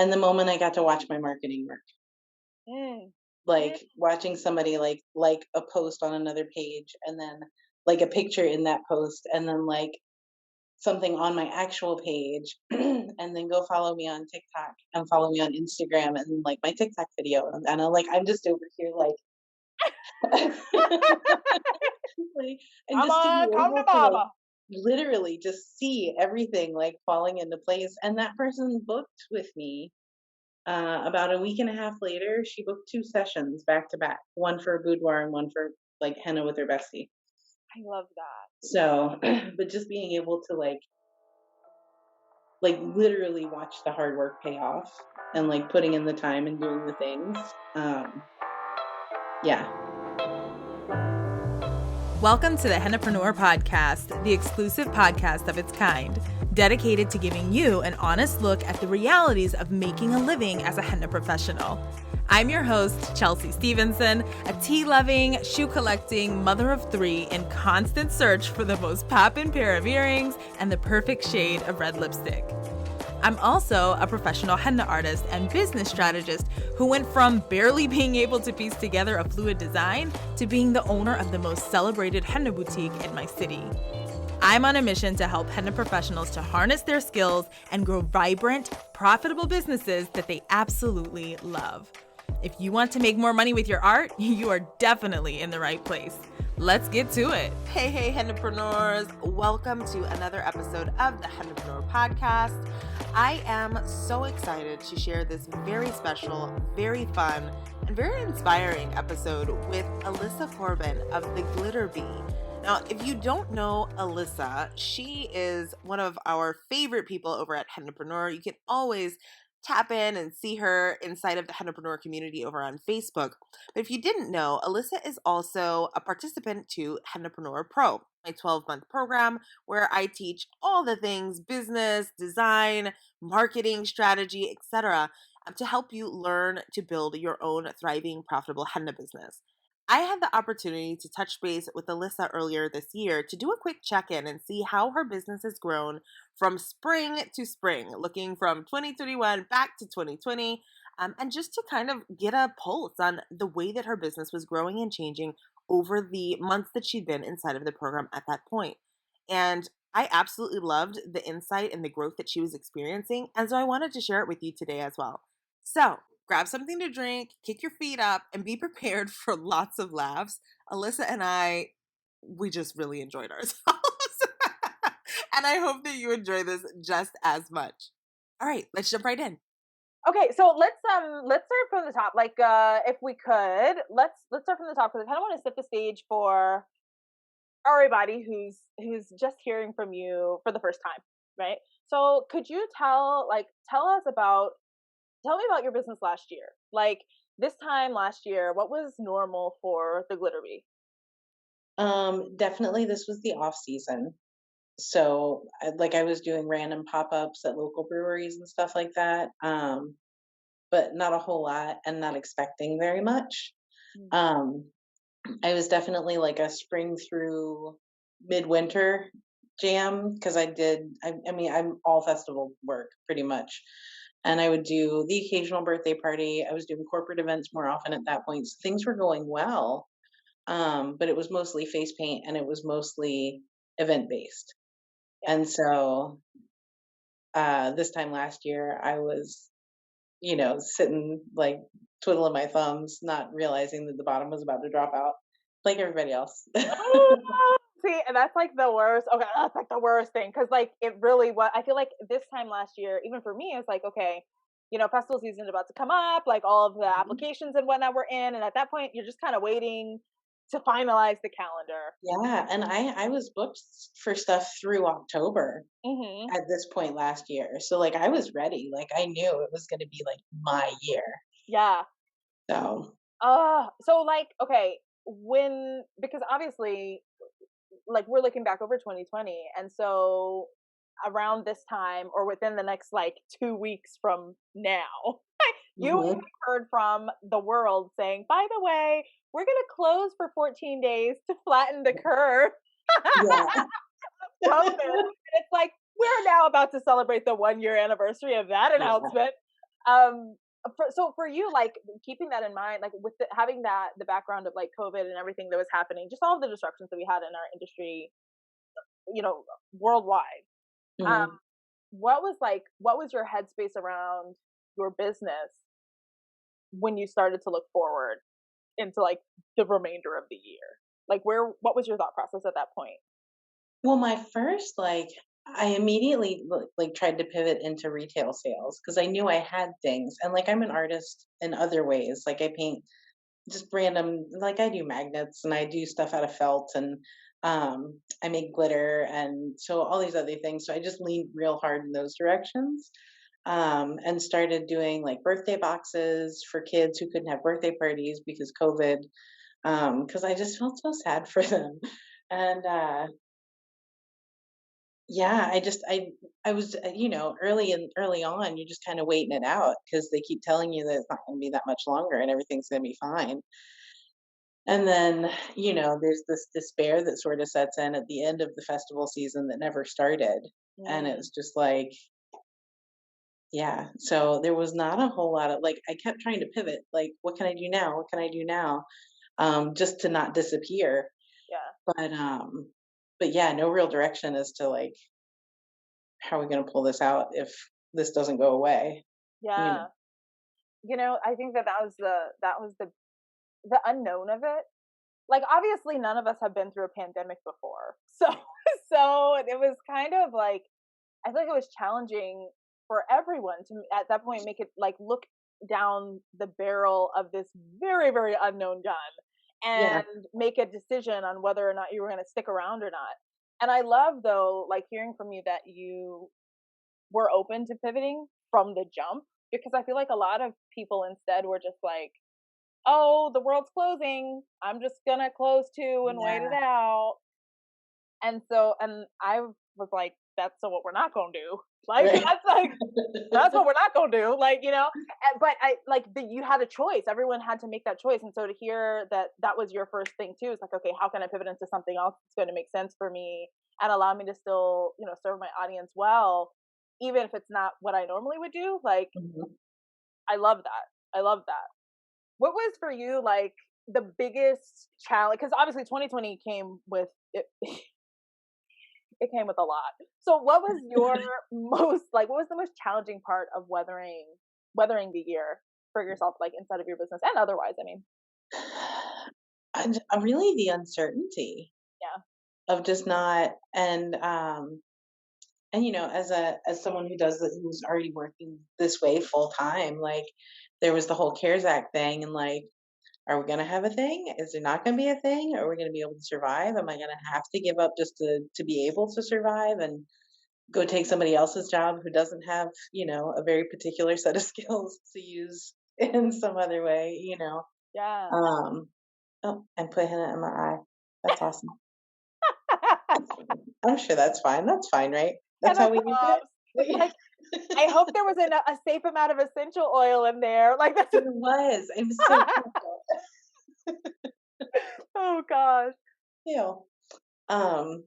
And the moment I got to watch my marketing work, Mm. Mm. like watching somebody like a post on another page and then like a picture in that post and then like something on my actual page and then go follow me on TikTok and follow me on Instagram and like my TikTok video and I'm just over here like like and Come just to be on, come to able to like mama. literally just see everything like falling into place and that person booked with me about a week and a half later. She booked 2 sessions back to back, one for a boudoir and one for like henna with her bestie. I love that. So but just being able to like literally watch the hard work pay off and like putting in the time and doing the things. Yeah. Welcome to the Hennapreneur podcast, the exclusive podcast of its kind, dedicated to giving you an honest look at the realities of making a living as a henna professional. I'm your host, Chelsea Stevenson, a tea-loving, shoe-collecting mother of 3 in constant search for the most poppin' pair of earrings and the perfect shade of red lipstick. I'm also a professional henna artist and business strategist who went from barely being able to piece together a fluid design to being the owner of the most celebrated henna boutique in my city. I'm on a mission to help henna professionals to harness their skills and grow vibrant, profitable businesses that they absolutely love. If you want to make more money with your art, you are definitely in the right place. Let's get to it. Hey, Hennapreneurs. Welcome to another episode of the Hennapreneur podcast. I am so excited to share this very special, very fun, and very inspiring episode with Alyssa Corbin of the Glitter Bee. Now, if you don't know Alyssa, she is one of our favorite people over at Hennapreneur. You can always tap in and see her inside of the Hennapreneur community over on Facebook. But if you didn't know, Alyssa is also a participant to Hennapreneur PRO, my 12-month program where I teach all the things business, design, marketing, strategy, etc. to help you learn to build your own thriving, profitable henna business. I had the opportunity to touch base with Alyssa earlier this year to do a quick check-in and see how her business has grown from spring to spring, looking from 2021 back to 2020, and just to kind of get a pulse on the way that her business was growing and changing over the months that she'd been inside of the program at that point. And I absolutely loved the insight and the growth that she was experiencing, and so I wanted to share it with you today as well. So, grab something to drink, kick your feet up, and be prepared for lots of laughs. Alyssa and I, we just really enjoyed ourselves. And I hope that you enjoy this just as much. All right, let's jump right in. Okay, so let's start from the top. Like if we could, let's start from the top because I kind of want to set the stage for everybody who's just hearing from you for the first time, right? So could you tell me about your business last year? Like this time last year, what was normal for the Glitter Bee? Definitely this was the off season. So I was doing random pop-ups at local breweries and stuff like that. But not a whole lot and not expecting very much. Mm. I was definitely like a spring through midwinter jam because I'm all festival work pretty much. And I would do the occasional birthday party. I was doing corporate events more often at that point. So things were going well. But it was mostly face paint and it was mostly event based. Yeah. And so this time last year I was sitting like twiddling my thumbs, not realizing that the bottom was about to drop out like everybody else. Oh, see, and that's like the worst. Okay, that's like the worst thing because like it really was. I feel like this time last year, even for me, it's like okay, festival season is about to come up, like all of the applications and whatnot we're in, and at that point, you're just kind of waiting to finalize the calendar. Yeah, and I was booked for stuff through October Mm-hmm. at this point last year. So like I was ready. Like I knew it was going to be like my year. Yeah. So So like okay, because obviously like we're looking back over 2020 and so around this time or within the next like 2 weeks from now you would mhm. have heard from the world saying by the way we're going to close for 14 days to flatten the curve. Yeah. COVID. It's like we're now about to celebrate the 1-year anniversary of that Yeah. announcement. So for you, like keeping that in mind, like with having the background of like COVID and everything that was happening, just all of the disruptions that we had in our industry, worldwide. Um, Mhm. what was your headspace around your business when you started to look forward into like the remainder of the year? Like what was your thought process at that point? Well, my first, I immediately like tried to pivot into retail sales because I knew I had things, and like I'm an artist in other ways. Like I paint just random, like I do magnets and I do stuff out of felt, and I make glitter and so all these other things. So I just leaned real hard in those directions. And started doing like birthday boxes for kids who couldn't have birthday parties because COVID, because I just felt so sad for them. And yeah, I was, early on, you're just kind of waiting it out because they keep telling you that it's not going to be that much longer and everything's going to be fine. And then, there's this despair that sort of sets in at the end of the festival season that never started. And it Mm, was just like, yeah. So there was not a whole lot of like, I kept trying to pivot. Like, what can I do now? What can I do now? Just to not disappear. yeah, But, but yeah, no real direction as to like, how are we going to pull this out if this doesn't go away? You know? yeah. I think that was the unknown of it. Like obviously none of us have been through a pandemic before. So so it was kind of like I feel like it was challenging for everyone to at that point make it like look down the barrel of this very very unknown gun Yeah. and make a decision on whether or not you were going to stick around or not. And I love though like hearing from you that you were open to pivoting from the jump because I feel like a lot of people instead were just like, "Oh, the world's closing. I'm just going to close too and wait it Yeah. out." And I was like, "That's so what we're not going to do." Like Right. that's what we're not gonna do. But I like you had a choice. Everyone had to make that choice, and so to hear that that was your first thing too, it's like, okay, how can I pivot into something else that's going to make sense for me and allow me to still, serve my audience well, even if it's not what I normally would do. Like, Mhm. I love that. I love that. What was for you like the biggest challenge? Because obviously 2020 came with it. It came with a lot. So what was your what was the most challenging part of weathering the year for yourself, like inside of your business and otherwise? I mean, Really the uncertainty yeah. of just not, and as someone who does this, who's already working this way full time, like there was the whole CARES Act thing, and like, are we going to have a thing? Is there not going to be a thing? Are we going to be able to survive? Am I going to have to give up just to be able to survive and go take somebody else's job who doesn't have, a very particular set of skills to use in some other way, Yeah. Um, oh, and put henna in my eye. That's awesome. I'm sure that's fine. That's fine, right? That's Henna how we use drops. it? Like, I hope there was a safe amount of essential oil in there. Like that's There was. It was so careful. oh gosh. Ew. Um,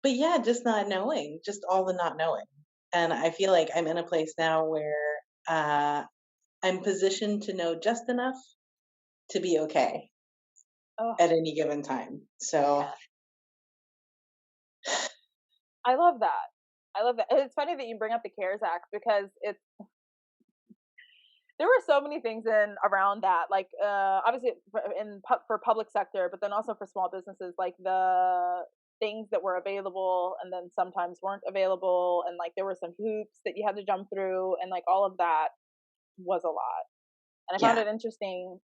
but yeah, just not knowing, just all the not knowing. And I feel like I'm in a place now where uh, I'm positioned to know just enough to be okay Oh at any given time. So, yeah. I love that. I love that. It's funny that you bring up the CARES Act because there were so many things in around that like obviously for public sector but then also for small businesses like the things that were available and then sometimes weren't available and like there were some hoops that you had to jump through and like all of that was a lot and I found yeah, it interesting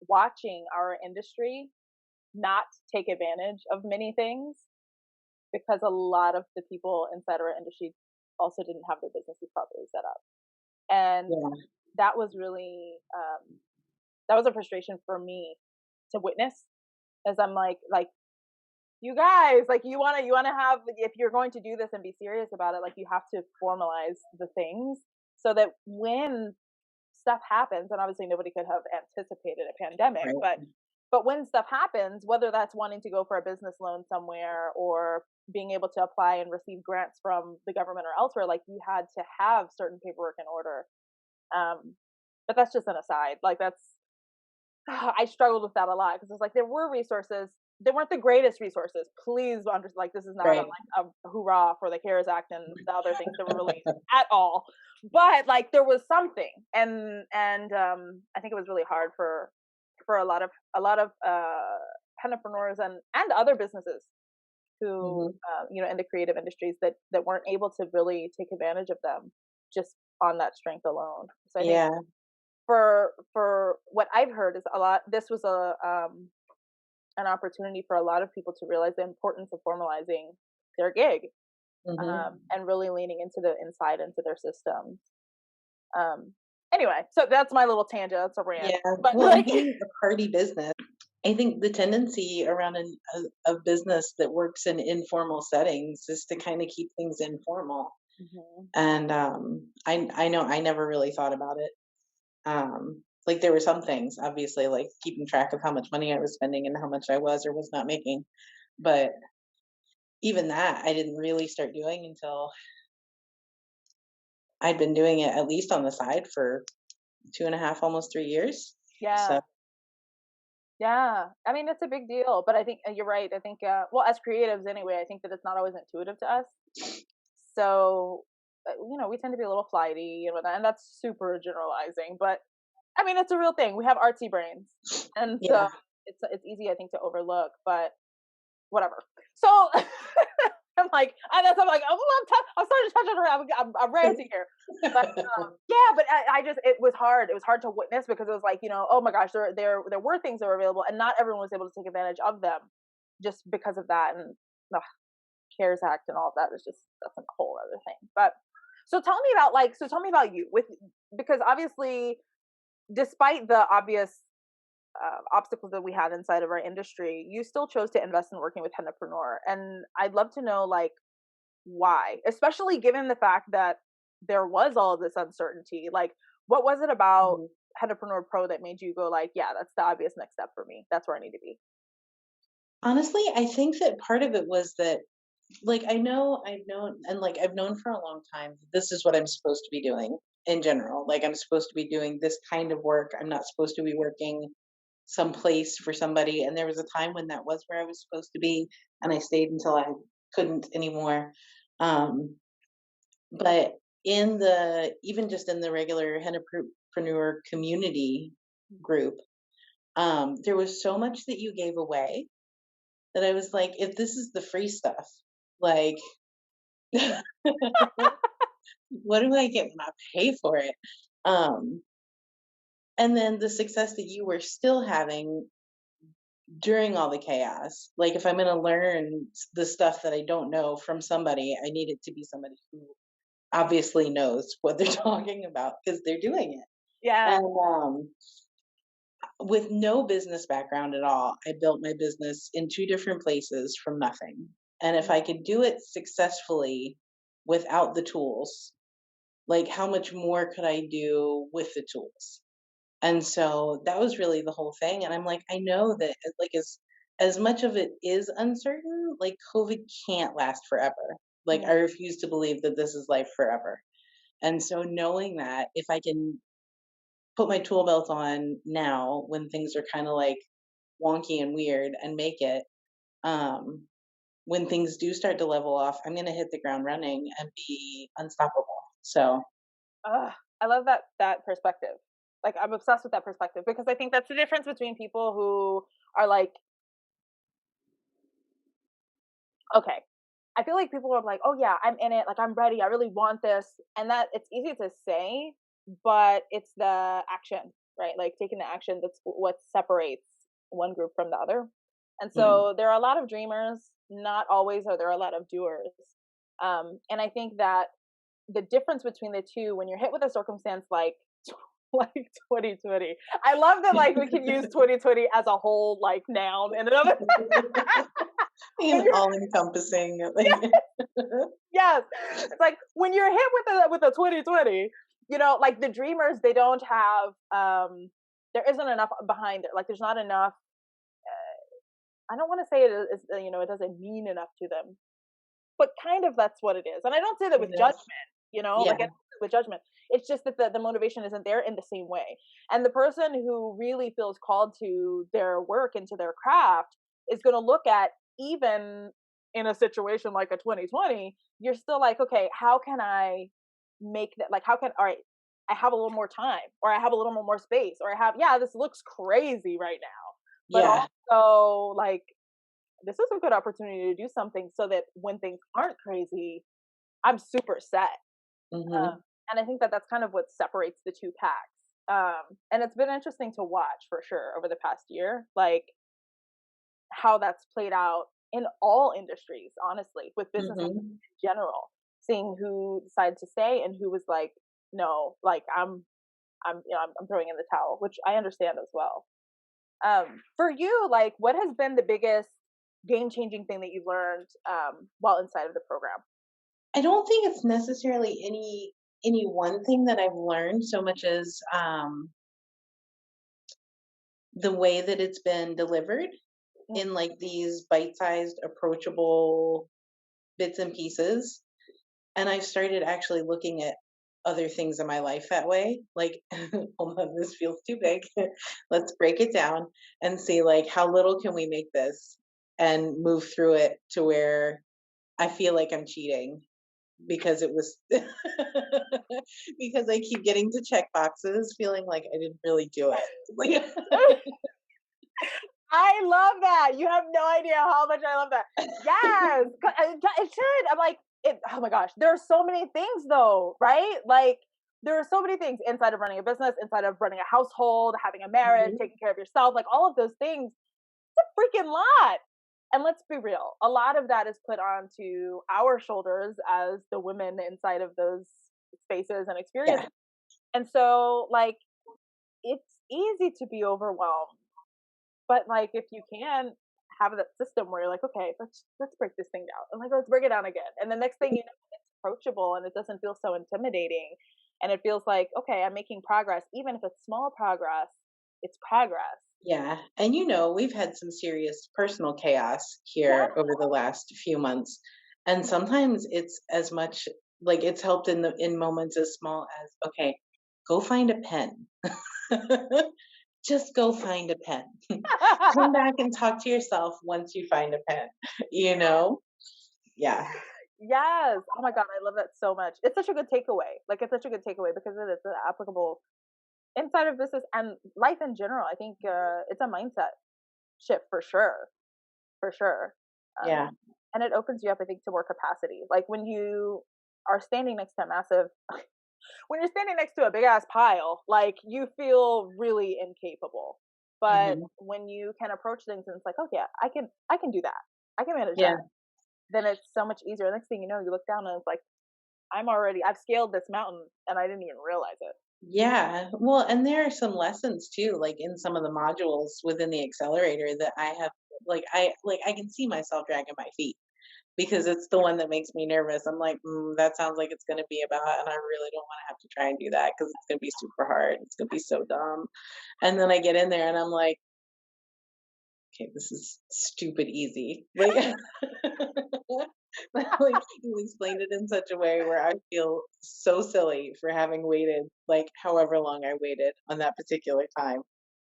watching our industry not take advantage of many things because a lot of the people inside our industry also didn't have their businesses properly set up and yeah, that was really that was a frustration for me to witness as I'm like you guys like you want to have if you're going to do this and be serious about it like you have to formalize the things so that when stuff happens and obviously nobody could have anticipated a pandemic right. but when stuff happens whether that's wanting to go for a business loan somewhere or being able to apply and receive grants from the government or elsewhere, like you had to have certain paperwork in order. But that's just an aside. Like that's I struggled with that a lot because it's like there were resources. They weren't the greatest resources. Please understand, like this is not Right. a hoorah for the CARES Act and the other things that were released at all. But like there was something, and I think it was really hard for a lot of Hennapreneurs and other businesses who in the creative industries that weren't able to really take advantage of them just on that strength alone. So I think Yeah. for what I've heard is a lot. This was an opportunity for a lot of people to realize the importance of formalizing their gig and really leaning into the inside into their systems. Anyway, so that's my little tangent. That's a rant. Yeah. But Well, like, being a party business, I think the tendency around a business that works in informal settings is to kind of keep things informal. And I know I never really thought about it. Like there were some things, obviously, like keeping track of how much money I was spending and how much I was or was not making. But even that I didn't really start doing until I'd been doing it at least on the side for 2.5, almost 3 years. yeah, So yeah. I mean, it's a big deal, but I think you're right. I think, well, as creatives anyway, I think that it's not always intuitive to us. So, we tend to be a little flighty and that's super generalizing, but I mean, it's a real thing. We have artsy brains, and so yeah. it's easy, I think, to overlook. But whatever. So I'm like, I'm like, oh, I'm starting to touch on her. I'm ranting here. But yeah, but I just it was hard. It was hard to witness because it was like, oh my gosh, there were things that were available, and not everyone was able to take advantage of them, just because of that. And the CARES Act and all of that is just that's a whole other thing. But so tell me about you because obviously, despite the obvious obstacles that we had inside of our industry, you still chose to invest in working with Hennapreneur. And I'd love to know, like, why, especially given the fact that there was all of this uncertainty. Like, what was it about Hennapreneur Pro that made you go, like, yeah, that's the obvious next step for me. That's where I need to be. Honestly, I think that part of it was that, like, I've known, and like, I've known for a long time that this is what I'm supposed to be doing in general. Like, I'm supposed to be doing this kind of work. I'm not supposed to be working someplace for somebody. And there was a time when that was where I was supposed to be, and I stayed until I couldn't anymore. Um, but even just in the regular Hennapreneur community group, there was so much that you gave away that I was like, if this is the free stuff, like, what do I get when I pay for it? Um, and then the success that you were still having during all the chaos. Like, if I'm going to learn the stuff that I don't know from somebody, I need it to be somebody who obviously knows what they're talking about because they're doing it. Yeah. And with no business background at all, I built my business in 2 different places from nothing. And if I could do it successfully without the tools, like how much more could I do with the tools? And so that was really the whole thing. And I'm like, I know that like as much of it is uncertain, like COVID can't last forever. Like I refuse to believe that this is life forever. And so knowing that if I can put my tool belt on now when things are kind of like wonky and weird and make it, um, when things do start to level off, I'm going to hit the ground running and be unstoppable. So, I love that perspective. Like, I'm obsessed with that perspective because I think that's the difference between people who are like, okay, I feel like people are like, oh yeah, I'm in it, like I'm ready, I really want this, and that it's easy to say, but it's the action, right? Like taking the action that's what separates one group from the other. And mm, so there are a lot of dreamers, not always are there a lot of doers. And I think that the difference between the two, when you're hit with a circumstance like like 2020, I love that like we can use 2020 as a whole like noun in and of itself. an When you're all encompassing, like, yes, it's like when you're hit with a 2020, like the dreamers, they don't have there isn't enough behind it. Like there's not enough. I don't want to say it is, it doesn't mean enough to them, but kind of that's what it is. And I don't say that with It is. judgment, you know, Yeah. like I don't say with judgment. It's just that the motivation isn't there in the same way. And the person who really feels called to their work and to their craft is going to look at, even in a situation like a 2020, you're still like, okay, how can I make that, like, how can, all right, I have a little more time, or I have a little more space, or I have, yeah, this looks crazy right now, but Yeah. also like, this is a good opportunity to do something so that when things aren't crazy, I'm super set. Hmm. And I think that that's kind of what separates the two packs. And it's been interesting to watch for sure over the past year, like how that's played out in all industries, honestly, with business Hmm. in general, seeing who decided to stay and who was like, no, like I'm throwing in the towel, which I understand as well. For you, like, what has been the biggest game changing thing that you've learned while inside of the program? I don't think it's necessarily any one thing that I've learned so much as the way that it's been delivered Mm. in like these bite-sized, approachable bits and pieces. And I've started actually looking at other things in my life that way. Like, hold on, this feels too big. Let's break it down and see like how little can we make this and move through it to where I feel like I'm cheating because it was because I keep getting to check boxes, feeling like I didn't really do it. Like, I love that. You have no idea how much I love that. Yes, it should. I'm like, oh my gosh, there are so many things though, right? Like, there are so many things inside of running a business, inside of running a household, having a marriage, mhm, taking care of yourself, like all of those things. It's a freaking lot. And let's be real, a lot of that is put onto our shoulders as the women inside of those spaces and yeah, experiences. And so, like, it's easy to be overwhelmed, but like if you can have that system where you're like, okay, let's break this thing down, and like let's break it down again, and the next thing you know, it's approachable and it doesn't feel so intimidating, and it feels like, okay, I'm making progress, even if it's small progress, it's progress. yeah. And we've had some serious personal chaos Yeah. here over the last few months. And sometimes it's as much like it's helped in moments as small as, okay, go find a pen. Just go find a pen. Come back and talk to yourself once you find a pen, you know? Yeah. Yes. Oh my god, I love that so much. It's such a good takeaway. Like, it's such a good takeaway because it is applicable inside of business and life in general. I think it's a mindset shift for sure, for sure. Yeah. And it opens you up, I think, to more capacity. Like when you are standing next to a massive, when you're standing next to a big ass pile, like you feel really incapable. But Hmm. when you can approach things and it's like, oh yeah, I can do that. I can manage Yeah. that. Then it's so much easier. Next thing you know, you look down and it's like, I've scaled this mountain and I didn't even realize it. Yeah. Well, and there are some lessons too, like in some of the modules within the accelerator that I have I can see myself dragging my feet because it's the one that makes me nervous. I'm like, that sounds like it's going to be about, and I really don't want to have to try and do that because it's going to be super hard. It's going to be so dumb. And then I get in there and I'm like, okay, this is stupid easy. Like, like you explained it in such a way where I feel so silly for having waited like however long I waited on that particular time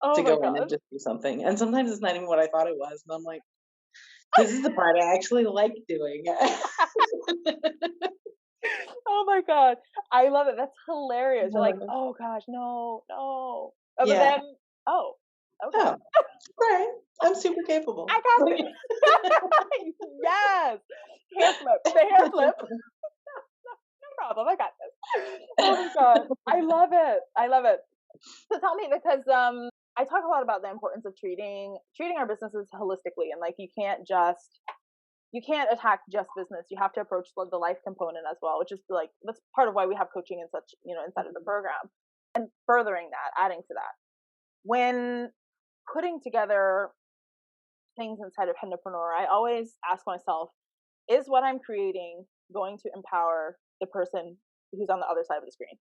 to Oh go my in and god. just do something. And sometimes it's not even what I thought it was. And I'm like, this is the part I actually like doing. Oh my god. I love it. That's hilarious. You're like, Uh, oh gosh, no, no. But yeah. then, oh, okay. Oh, all right. I'm super capable. I got this. Yes. Hair flip. The hair flip. No problem. I got this. Oh my god. I love it. I love it. So tell me, because I talk a lot about the importance of treating our businesses holistically, and like you can't attack just business. You have to approach the life component as well, which is like that's part of why we have coaching and such, inside of the program. And furthering that, adding to that, when putting together things inside of Hennapreneur, I always ask myself, is what I'm creating going to empower the person who's on the other side of the screen?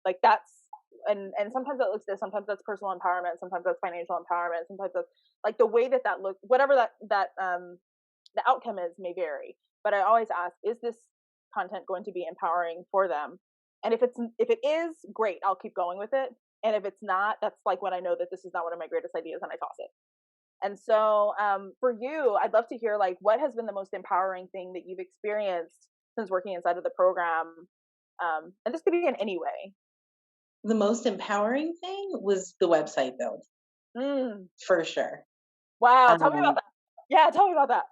Like that's and sometimes that looks this, sometimes that's personal empowerment, sometimes that's financial empowerment, sometimes that's like the way that looks, whatever that the outcome is may vary, but I always ask, is this content going to be empowering for them? And if it is, great, I'll keep going with it. And if it's not, that's like when I know that this is not one of my greatest ideas and I toss it. And so for you, I'd love to hear like what has been the most empowering thing that you've experienced since working inside of the program. And this could be in any way. The most empowering thing was the website build, for sure. Wow, tell me about that. Yeah, tell me about that.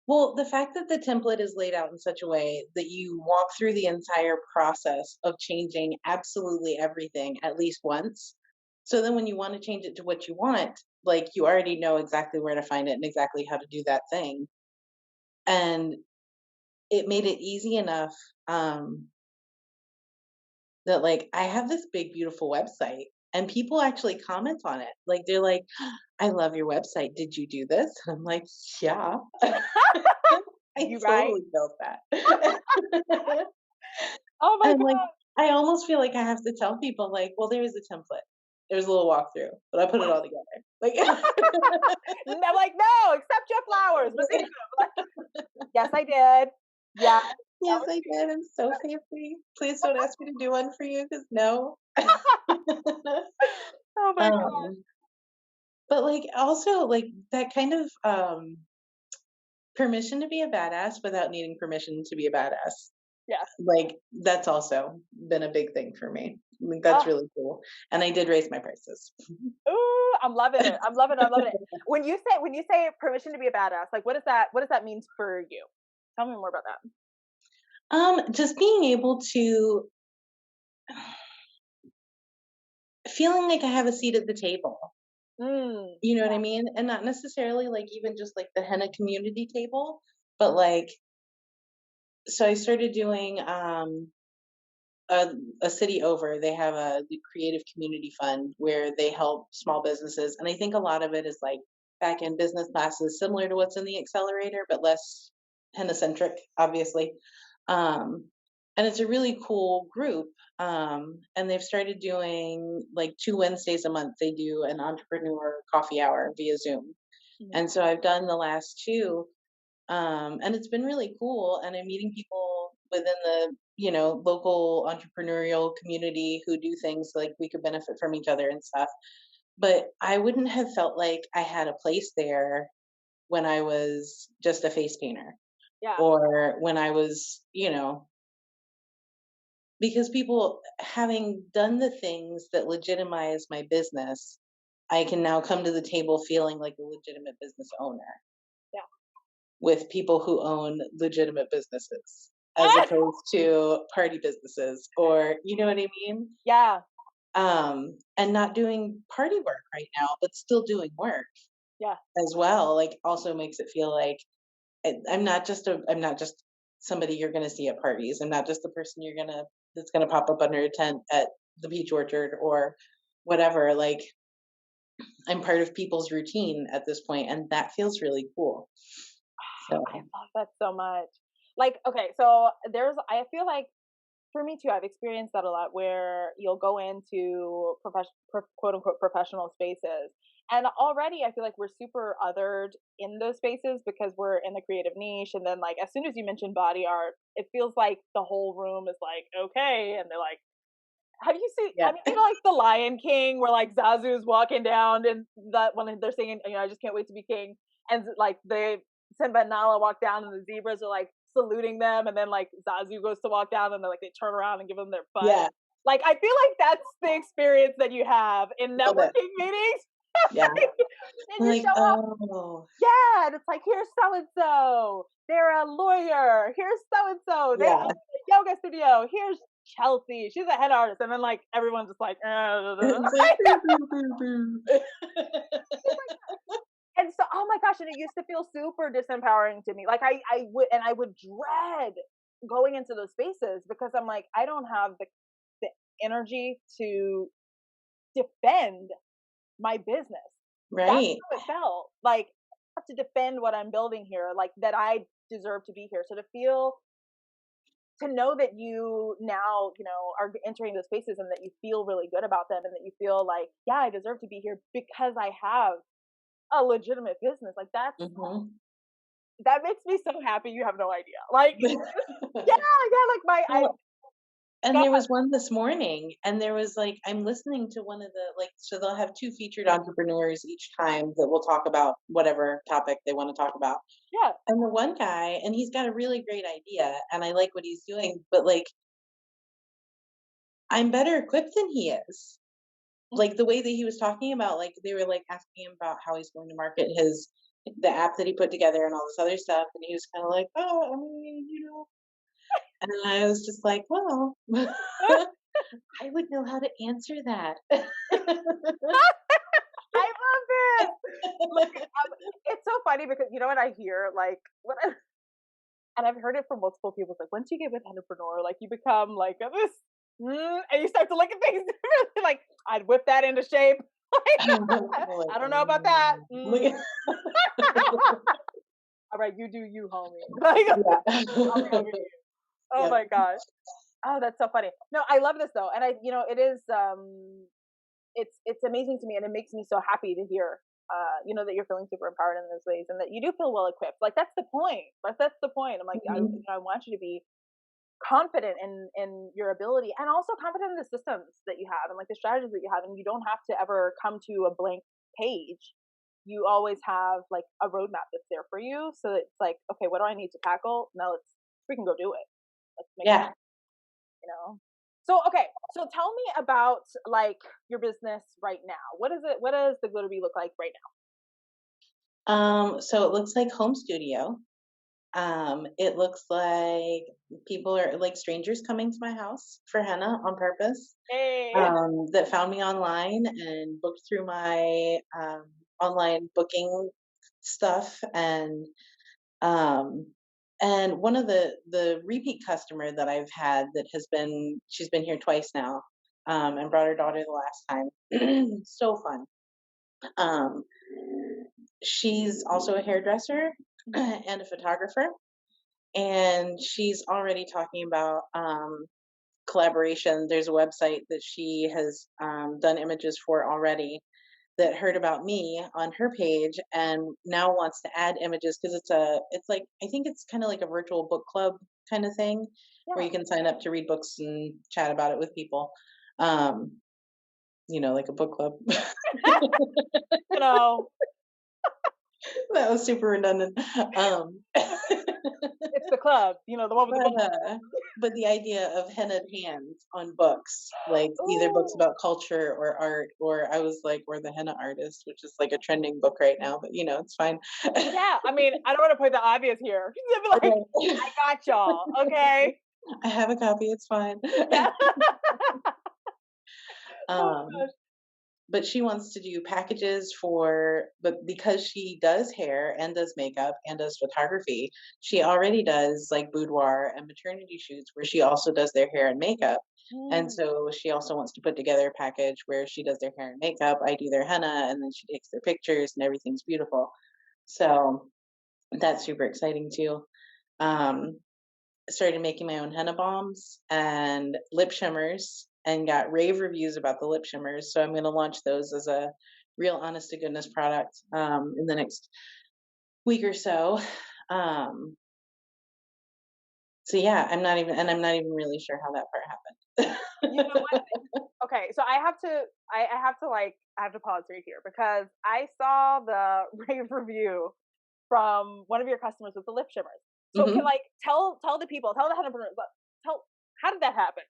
Well, the fact that the template is laid out in such a way that you walk through the entire process of changing absolutely everything at least once. So then when you want to change it to what you want, like you already know exactly where to find it and exactly how to do that thing. And it made it easy enough that like I have this big beautiful website and people actually comment on it. Like they're like, I love your website. Did you do this? I'm like, yeah. I You right? totally built that. Oh my And like God. I almost feel like I have to tell people like, well, there is a template. There's a little walkthrough, but I put it all together. Like And I'm like, no, accept your flowers. Yes, I did. Yeah. yes, I did. I'm so fancy. Please don't ask me to do one for you because no. Oh my God. But like also like that kind of permission to be a badass without needing permission to be a badass. Yeah. Like that's also been a big thing for me. Like that's really cool. And I did raise my prices. Ooh, I'm loving it. I'm loving it. I'm loving it. When you say permission to be a badass, like what does that mean for you? Tell me more about that. Just being able to feeling like I have a seat at the table. You know what I mean? And not necessarily like even just like the henna community table, but like so I started doing a city over, they have the creative community fund where they help small businesses. And I think a lot of it is like back end business classes, similar to what's in the accelerator, but less henna centric, obviously. Um, and it's a really cool group. And they've started doing like 2 Wednesdays a month, they do an entrepreneur coffee hour via Zoom. And so I've done the last two. And it's been really cool. And I'm meeting people within the, local entrepreneurial community who do things like we could benefit from each other and stuff. But I wouldn't have felt like I had a place there when I was just a face painter. Yeah. Or when I was, because people having done the things that legitimize my business, I can now come to the table feeling like a legitimate business owner. Yeah. With people who own legitimate businesses as opposed to party businesses, or you know what I mean? Yeah. And not doing party work right now, but still doing work. Yeah. As well, like also makes it feel like I'm not just somebody you're going to see at parties. I'm not just the person that's going to pop up under a tent at the beach orchard or whatever. Like I'm part of people's routine at this point, and that feels really cool. So. I love that so much. Like, okay, so I feel like for me too, I've experienced that a lot where you'll go into quote unquote professional spaces. And already I feel like we're super othered in those spaces because we're in the creative niche. And then like, as soon as you mention body art, it feels like the whole room is like, okay. And they're like, have you seen, Yeah. I mean, like the Lion King where like Zazu's walking down and that when they're singing, I just can't wait to be king. And like Simba and Nala walk down and the zebras are like saluting them, and then like Zazu goes to walk down and they turn around and give them their butt. Yeah. Like I feel like that's the experience that you have in networking meetings. Yeah. And you like, show up. oh. Yeah, and it's like here's so and so. They're a lawyer. Here's so and so. They own a yoga studio. Here's Chelsea. She's a head artist, and then like everyone's just like. And so, oh my gosh, and it used to feel super disempowering to me. Like I would dread going into those spaces because I'm like, I don't have the energy to defend my business. Right. That's how it felt. Like I have to defend what I'm building here, like that I deserve to be here. So to know that you now, are entering those spaces and that you feel really good about them and that you feel like, yeah, I deserve to be here because I have a legitimate business, like that's that makes me so happy. You have no idea. Like, yeah, like Well, and God, there was one this morning, and there was like, I'm listening to one of the, like, so they'll have two featured entrepreneurs each time that will talk about whatever topic they want to talk about. yeah. And the one guy, and he's got a really great idea, and I like what he's doing, but like, I'm better equipped than he is. Like the way that he was talking about, like they were like asking him about how he's going to market the app that he put together and all this other stuff, and he was kind of like, oh, I mean, and I was just like, well, I would know how to answer that. I love it. Like, it's so funny because you know what I hear, like and I've heard it from multiple people. It's like once you get with Hennapreneur, like you become like this, and you start to look at things differently. Like I'd whip that into shape. Like, I don't know about that. look at- All right, you do you, homie. Like, I'll be over yeah. you. Oh Yep. my gosh. Oh, that's so funny. No, I love this though, and it is it's amazing to me, and it makes me so happy to hear that you're feeling super empowered in those ways, and that you do feel well equipped. Like that's the point. Like that's the point. I'm like, Mhm. I want you to be confident in your ability, and also confident in the systems that you have and like the strategies that you have, and you don't have to ever come to a blank page. You always have like a roadmap that's there for you, so it's like, okay, what do I need to tackle? Now let's freaking go do it. Let's make it Yeah. happen. So okay, so tell me about like your business right now. What is it? What does the Glitterbee look like right So it looks like home studio. It looks like people are like strangers coming to my house for henna on purpose. now? Hey. That found me online and booked through my online booking stuff, um and one of the repeat customer that I've had that she's been here twice now, and brought her daughter the last time. So fun. Um, she's also a hairdresser and a photographer, and she's already talking about collaboration. There's a website that she has done images for already, that heard about me on her page and now wants to add images, because it's like, I think it's kind of like a virtual book club kind of thing, where Yeah. you can sign up to read books and chat about it with people. um like a book club. You know, That was super redundant. it's the club. The one with the book. But the idea of hennaed hands on books, like either books Ooh. about culture or art, or I was like, or the henna artist, which is like a trending book right now, but it's fine. Yeah, I mean, I don't want to point the obvious here. Like, Okay. I got y'all. Okay. I have a copy, it's fine. Yeah. Oh um, gosh. but she wants to do packages but because she does hair and does makeup and does photography, she already does like boudoir and maternity shoots where she also does their hair and makeup. And Mm. so she also wants to put together a package where she does their hair and makeup, I do their henna, and then she takes their pictures and everything's beautiful. So that's super exciting too. Um, Started making my own henna bombs and lip shimmers, and got rave reviews about the lip shimmers. So I'm going to launch those as a real honest to goodness product in the next week or so. Um, so yeah, I'm not even really sure how that part happened. You know what? Okay, so I have to pause right here because I saw the rave review from one of your customers with the lip shimmers. So can Hmm. like tell the people, tell the entrepreneurs, tell how did that happen?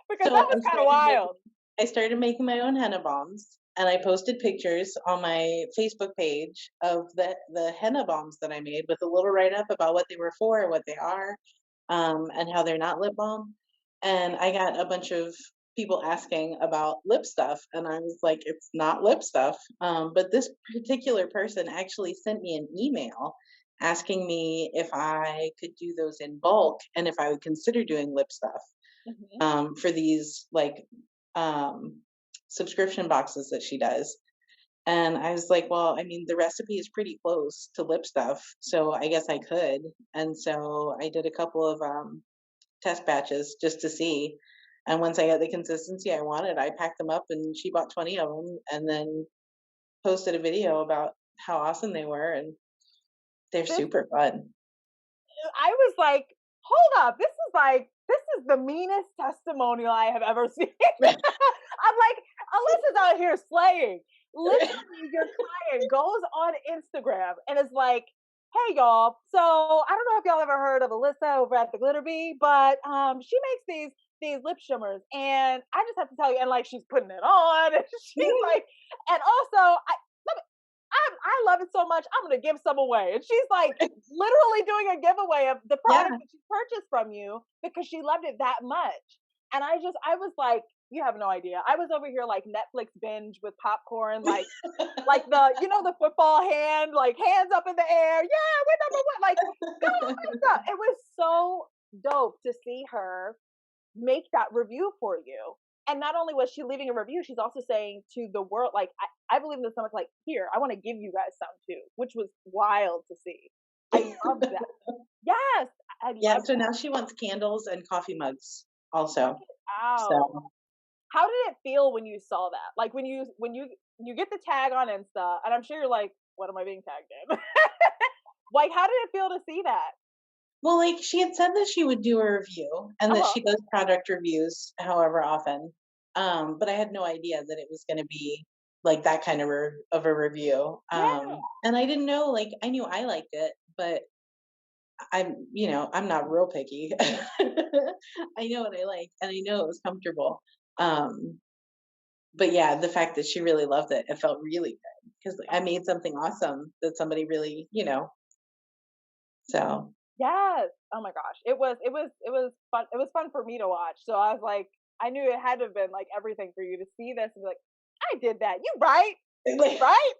Because So that was kind of wild. I started making my own henna bombs, and I posted pictures on my Facebook page of the henna bombs that I made, with a little write up about what they were for, what they are, and how they're not lip balm. And I got a bunch of people asking about lip stuff, and I was like, it's not lip stuff. But this particular person actually sent me an email asking me if I could do those in bulk and if I would consider doing lip stuff, Mhm. for these like um, subscription boxes that she does. And I was like, well, I mean, the recipe is pretty close to lip stuff, so I guess I could. And so I did a couple of test batches just to see. And once I got the consistency I wanted, I packed them up, and she bought 20 of them, and then posted a video about how awesome they were. And They're This, super fun. I was like, hold up, this is the meanest testimonial I have ever seen. I'm like, Alyssa's out here slaying. Literally, your client goes on Instagram and is like, hey y'all, so I don't know if y'all ever heard of Alyssa over at the Glitter Bee, but she makes these lip shimmers, and I just have to tell you, and like she's putting it on, and she's like, and also I love it so much, I'm gonna give some away. And she's like literally doing a giveaway of the product Yeah. that she purchased from you because she loved it that much. And I was like, you have no idea. I was over here like Netflix binge with popcorn, like the, you know, the football hand, like hands up in the air. Yeah, we're number one. Like, go Lisa. It was so dope to see her make that review for you. And not only was she leaving a review, she's also saying to the world, like, I believe in this so much, like, here, I want to give you guys some too, which was wild to see. I love that. Yes, I Yeah, love so that. now she wants candles and coffee mugs also. Out. So How did it feel when you saw that? Like when you get the tag on Insta, and I'm sure you're like, what am I being tagged in? Like, how did it feel to see that? well, like she had said that she would do a review and that Uh-huh. she does product reviews however often. But I had no idea that it was gonna be like that kind of of a review. Yeah. And I didn't know, like I knew I liked it, but I'm not real picky. I know what I like and I know it was comfortable. Um, but yeah, the fact that she really loved it, it felt really good because I made something awesome that somebody really, so Yes. Oh my gosh. It was fun. It was fun for me to watch. So I was like, I knew it had to have been like everything for you to see this and be like, I did that. You right. You right.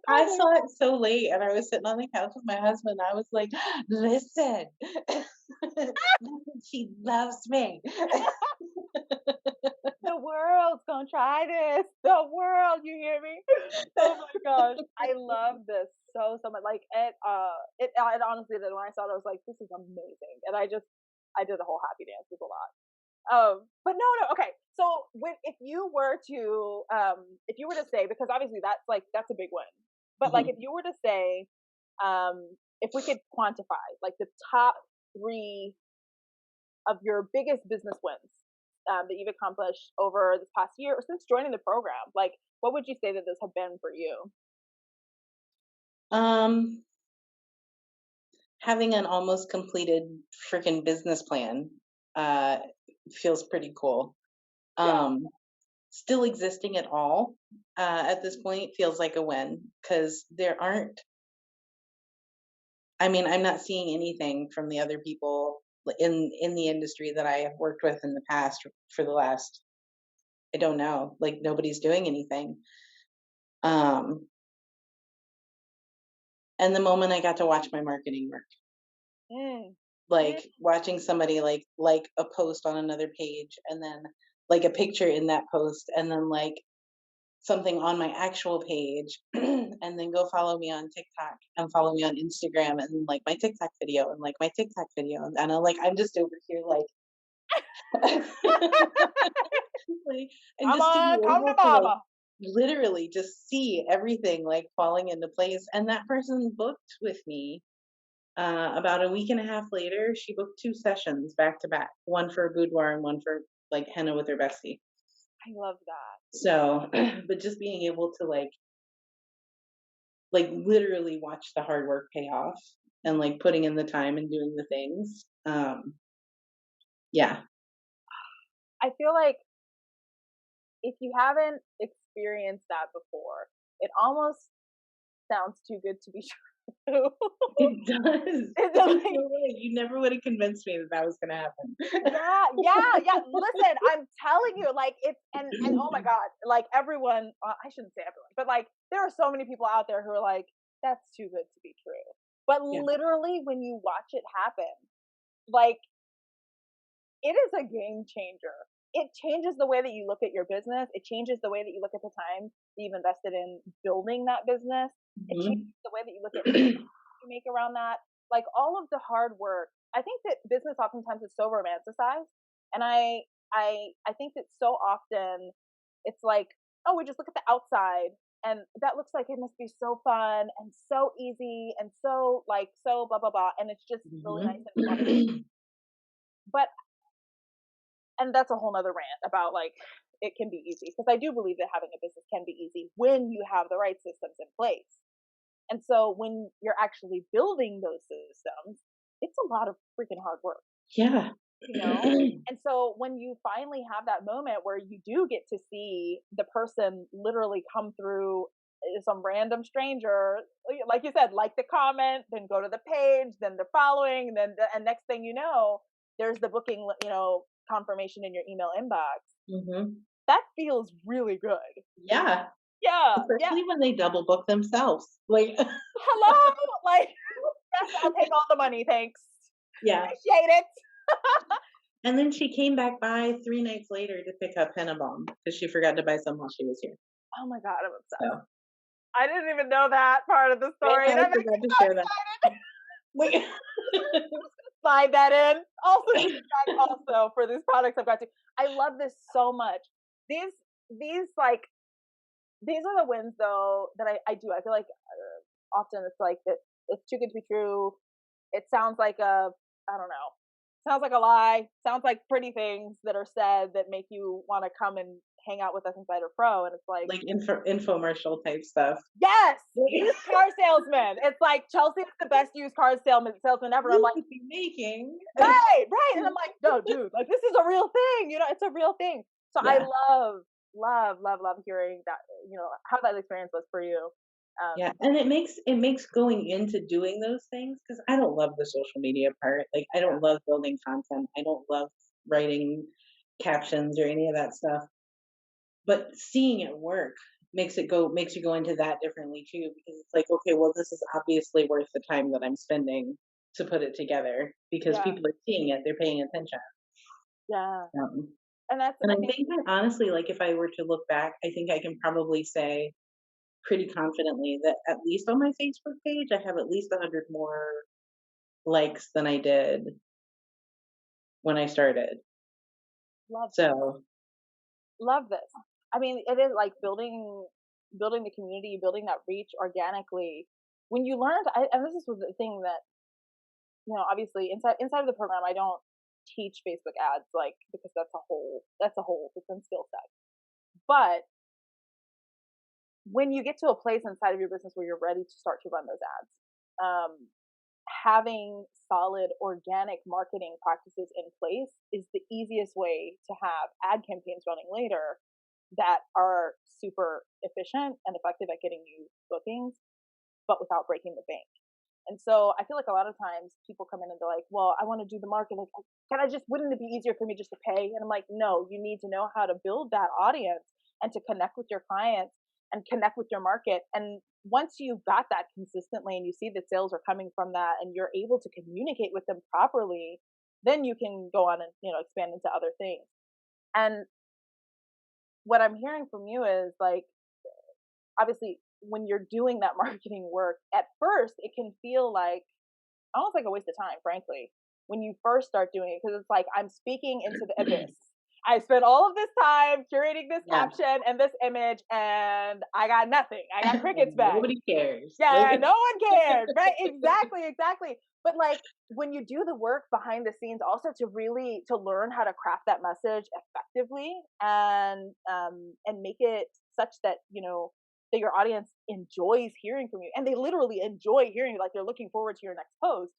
I I mean, saw it so late and I was sitting on the couch with my husband. I was like, listen, she loves me. the world's gonna try this. The world, you hear me? Oh my gosh, I love this so much. Like it honestly did. When I saw it, I was like, this is amazing, and I did a whole happy dance. It was a lot. But no, okay. So if you were to say, because obviously that's a big win, but like if Mhm. you were to say, if we could quantify like the top three of your biggest business wins that you've accomplished over this past year or since joining the program, like what would you say that this have been for you? Um, Having an almost completed freaking business plan uh, feels pretty cool. Yeah. Um, Still existing at all at this point feels like a win because there aren't. I mean, I'm not seeing anything from the other people in the industry that I have worked with in the past for the last. I don't know, like nobody's doing anything. Um, and the moment I got to watch my marketing work, Mm. Mm. like watching somebody like a post on another page and then like a picture in that post and then like something on my actual page and then go follow me on TikTok and follow me on Instagram and like my TikTok video and like my TikTok video and I'm just over here like like and Come just to be on, come to able to like mama. literally just see everything like falling into place and that person booked with me about a week and a half later she booked 2 sessions back to back, one for a boudoir and one for like henna with her bestie. I love that. So but just being able to like literally watch the hard work pay off and like putting in the time and doing the things. Yeah. I feel like if you haven't experienced that before, it almost sounds too good to be true. It does. It's I'm like, so right. You never would have convinced me that that was gonna happen. yeah, yeah, yeah. Listen, I'm telling you, like it's and oh my god, like everyone. I shouldn't say everyone, but like there are so many people out there who are like, that's too good to be true. But Yeah. literally, when you watch it happen, like it is a game changer. It changes the way that you look at your business. It changes the way that you look at the time that you've invested in building that business. It Mhm. changes the way that you look at the you make around that. Like all of the hard work. I think that business oftentimes is so romanticized. And I think that so often it's like, oh, we just look at the outside and that looks like it must be so fun and so easy and so like so blah blah blah, and it's just really nice and fun. Mhm. But and that's a whole nother rant about like it can be easy, because I do believe that having a business can be easy when you have the right systems in place. And so when you're actually building those systems, it's a lot of freaking hard work, Yeah. you know? And so when you finally have that moment where you do get to see the person literally come through, some random stranger, like you said, like the comment, then go to the page, then the following, and next thing you know, there's the booking, confirmation in your email inbox. Mhm. That feels really good. Yeah. Yeah, yeah. Especially when they double book themselves. Like, Hello, like yes, I'll take all the money, thanks. yeah. Appreciate it. And then she came back by 3 nights later to pick up Henna Bomb because she forgot to buy some while she was here. Oh my god, I'm obsessed. So, I didn't even know that part of the story. I That makes forgot me to so share that. excited. Like, Slide that in. Also, just also for these products I've got to. I love this so much. These like these are the wins though that I do. I feel like often it's like that. It's too good to be true. It sounds like a, I don't know. Sounds like a lie. Sounds like pretty things that are said that make you want to come and hang out with us inside of Pro. And it's like, infomercial type stuff. yes, Like, used car salesman. It's like Chelsea is the best used car salesman ever. I'm you like, could be making. right, right. And I'm like, no, dude, like this is a real thing. It's a real thing. So I Yeah. love hearing that, how that experience was for you. Yeah, and it makes going into doing those things, because I don't love the social media part. Like, I don't love building content. I don't love writing captions or any of that stuff. But seeing it work makes you go into that differently too, because it's like, okay, well, this is obviously worth the time that I'm spending to put it together, because Yeah, people are seeing it, they're paying attention. yeah. Um, And that's, and I I think, think that honestly, like if I were to look back, I think I can probably say pretty confidently that at least on my Facebook page, I have at least 100 more likes than I did when I started. love So, love this. I mean, it is like building the community, building that reach organically. When you learned, and this was the thing that, obviously inside of the program, I don't teach Facebook ads, like, because that's a whole different skill set. But when you get to a place inside of your business where you're ready to start to run those ads, um, having solid organic marketing practices in place is the easiest way to have ad campaigns running later that are super efficient and effective at getting you bookings, but without breaking the bank. And so I feel like a lot of times people come in and they're like, well, I want to do the marketing. Wouldn't it be easier for me just to pay? And I'm like, no, you need to know how to build that audience and to connect with your clients and connect with your market. And once you've got that consistently and you see that sales are coming from that and you're able to communicate with them properly, then you can go on and, expand into other things. And what I'm hearing from you is like, obviously, when you're doing that marketing work, at first it can feel like almost like a waste of time, frankly, when you first start doing it, because it's like I'm speaking into the abyss. I spent all of this time curating this yeah. caption and this image, and I got nothing. I got crickets back. Nobody cares. Yeah, Like, no one cared, right? Exactly. But like when you do the work behind the scenes, also to learn how to craft that message effectively and make it such that that your audience enjoys hearing from you, and they literally enjoy hearing you, like they're looking forward to your next post.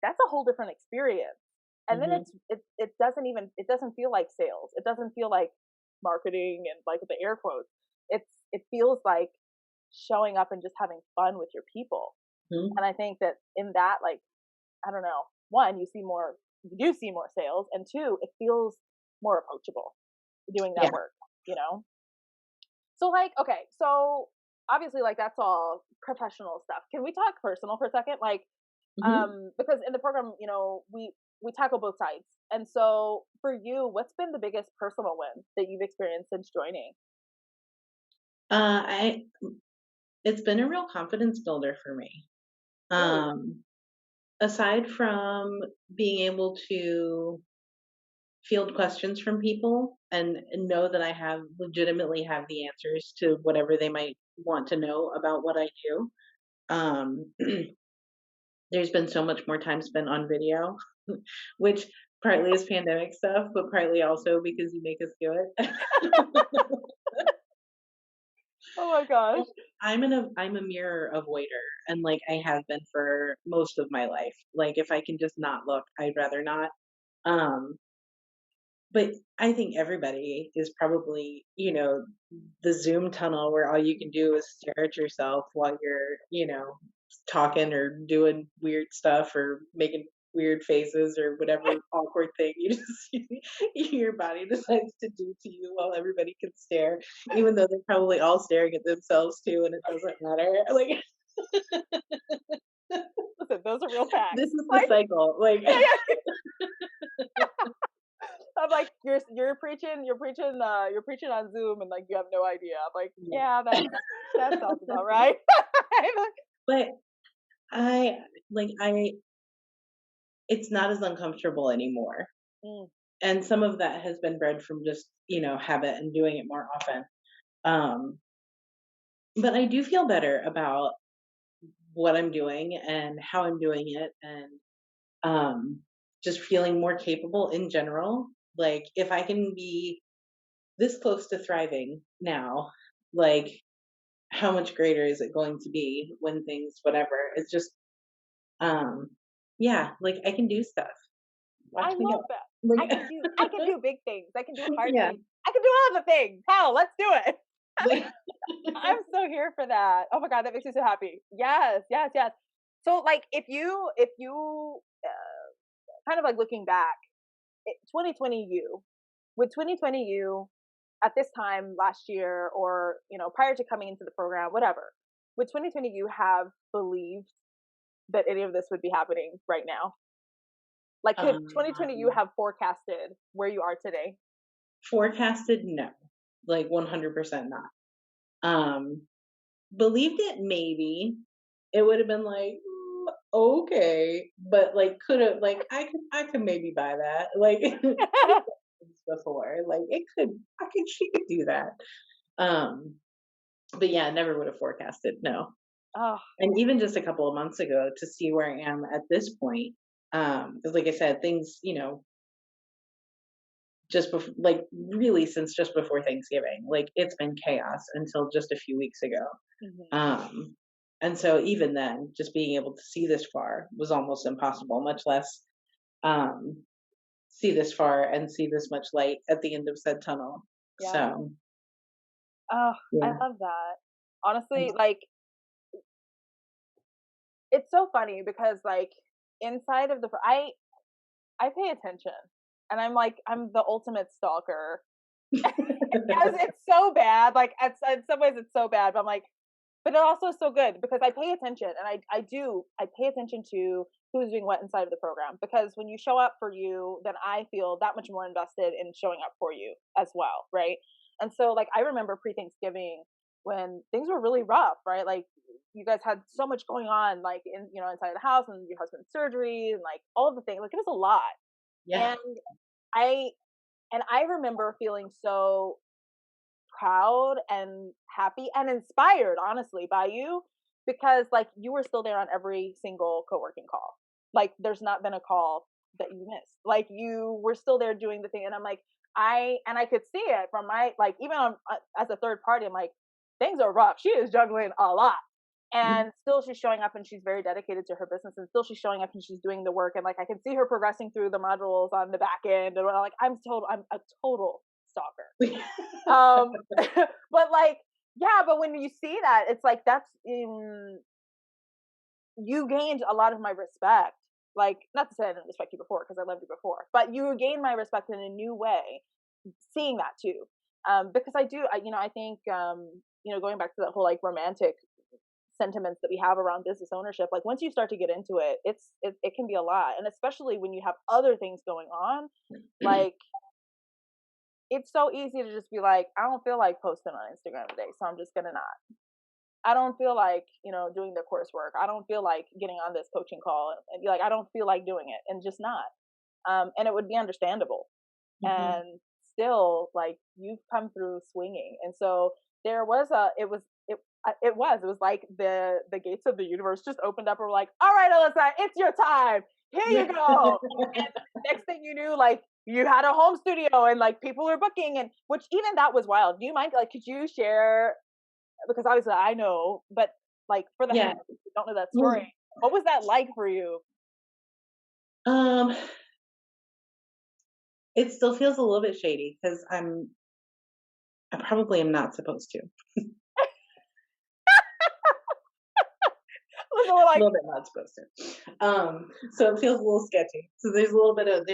That's a whole different experience. And then it doesn't feel like sales. It doesn't feel like marketing and like with the air quotes. It feels like showing up and just having fun with your people. mm-hmm. And I think that in that, like, I don't know, one, you do see more sales, and two, it feels more approachable doing that work, So like, okay, so obviously like that's all professional stuff. Can we talk personal for a second? Like, because in the program, we tackle both sides. And so for you, what's been the biggest personal win that you've experienced since joining? It's been a real confidence builder for me. Really? Aside from being able to field questions from people and know that I have legitimately have the answers to whatever they might want to know about what I do. Um, there's been so much more time spent on video, which partly is pandemic stuff, but partly also because you make us do it. Oh my gosh. I'm a mirror avoider, and like I have been for most of my life. Like if I can just not look, I'd rather not. Um, but I think everybody is probably, the Zoom tunnel where all you can do is stare at yourself while you're, talking or doing weird stuff or making weird faces or whatever awkward thing you just your body decides to do to you while everybody can stare, even though they're probably all staring at themselves too, and it doesn't matter. Like Listen, those are real facts. this is the cycle. Like Yeah, yeah. I'm like, you're preaching on Zoom and like you have no idea. I'm like, yeah, that sounds about right. but I I it's not as uncomfortable anymore. Mm. And some of that has been bred from just, habit and doing it more often. Um, but I do feel better about what I'm doing and how I'm doing it and just feeling more capable in general. Like if I can be this close to thriving now, like how much greater is it going to be when things whatever. It's just um yeah, like I can do stuff. I Watch me love go. that. I Like can do I can do big things. I can do hard yeah. things. I can do all the things. Hell, let's do it. Like I'm so here for that. Oh my god, that makes me so happy. Yes, yes, yes. So like if you kind of like looking back, 2020 you, with 2020 you at this time last year or prior to coming into the program, whatever, would 2020 you have believed that any of this would be happening right now? Like, could 2020 you um have forecasted where you are today? forecasted no. Like 100% not. Um believed it maybe. It would have been like okay, but like could have like I could maybe buy that. Like before. Like it could I could she could do that. Um but yeah, never would have forecasted, no. Oh, And even just a couple of months ago to see where I am at this point, because like I said, things, just before, like really since just before Thanksgiving, like it's been chaos until just a few weeks ago. mhm. Um, and so even then, just being able to see this far was almost impossible, much less um, see this far and see this much light at the end of said tunnel. Yeah. So Oh, I yeah, love that. Honestly, thanks. like it's so funny because like inside of I pay attention, and I'm the ultimate stalker. Because it's so bad. Like in some ways it's so bad, but I'm like, but it also is so good because I pay attention and I pay attention to who's doing what inside of the program, because when you show up for you, then I feel that much more invested in showing up for you as well, right? And so like I remember pre-Thanksgiving when things were really rough, right? Like you guys had so much going on, like inside the house and your husband's surgery and like all of the things. Like it was a lot, Yeah, and I I remember feeling so proud and happy and inspired, honestly, by you, because like you were still there on every single co-working call. Like there's not been a call that you missed. Like you were still there doing the thing, and I'm like, I could see it from my like even on as a third party. I'm like, things are rough. She is juggling a lot. And still she's showing up and she's very dedicated to her business, and still she's showing up and she's doing the work, and like I can see her progressing through the modules on the back end, and like I'm a total stalker. um but like yeah, but when you see that, it's like that's in you gained a lot of my respect. Like not to say I didn't respect you before because I loved you before, but you gained my respect in a new way seeing that too. Because I think going back to that whole like romantic sentiments that we have around business ownership, like once you start to get into it, it can be a lot, and especially when you have other things going on, like it's so easy to just be like, I don't feel like posting on Instagram today, so I'm just gonna not. I don't feel like, doing the coursework. I don't feel like getting on this coaching call, and be like, I don't feel like doing it, and just not. And it would be understandable. and still like you've come through swinging. And so there was it was like the gates of the universe just opened up and were like, all right, Alyssa, it's your time, here you go. And next thing you knew, like you had a home studio and like people were booking, and which even that was wild. Do you mind, like, could you share, because obviously I know, but like for the Yeah. who don't know that Well, story, what was that like for you? um, it still feels a little bit shady because I probably am not supposed to. So we're A like, little bit not supposed to. So it feels a little sketchy. So there's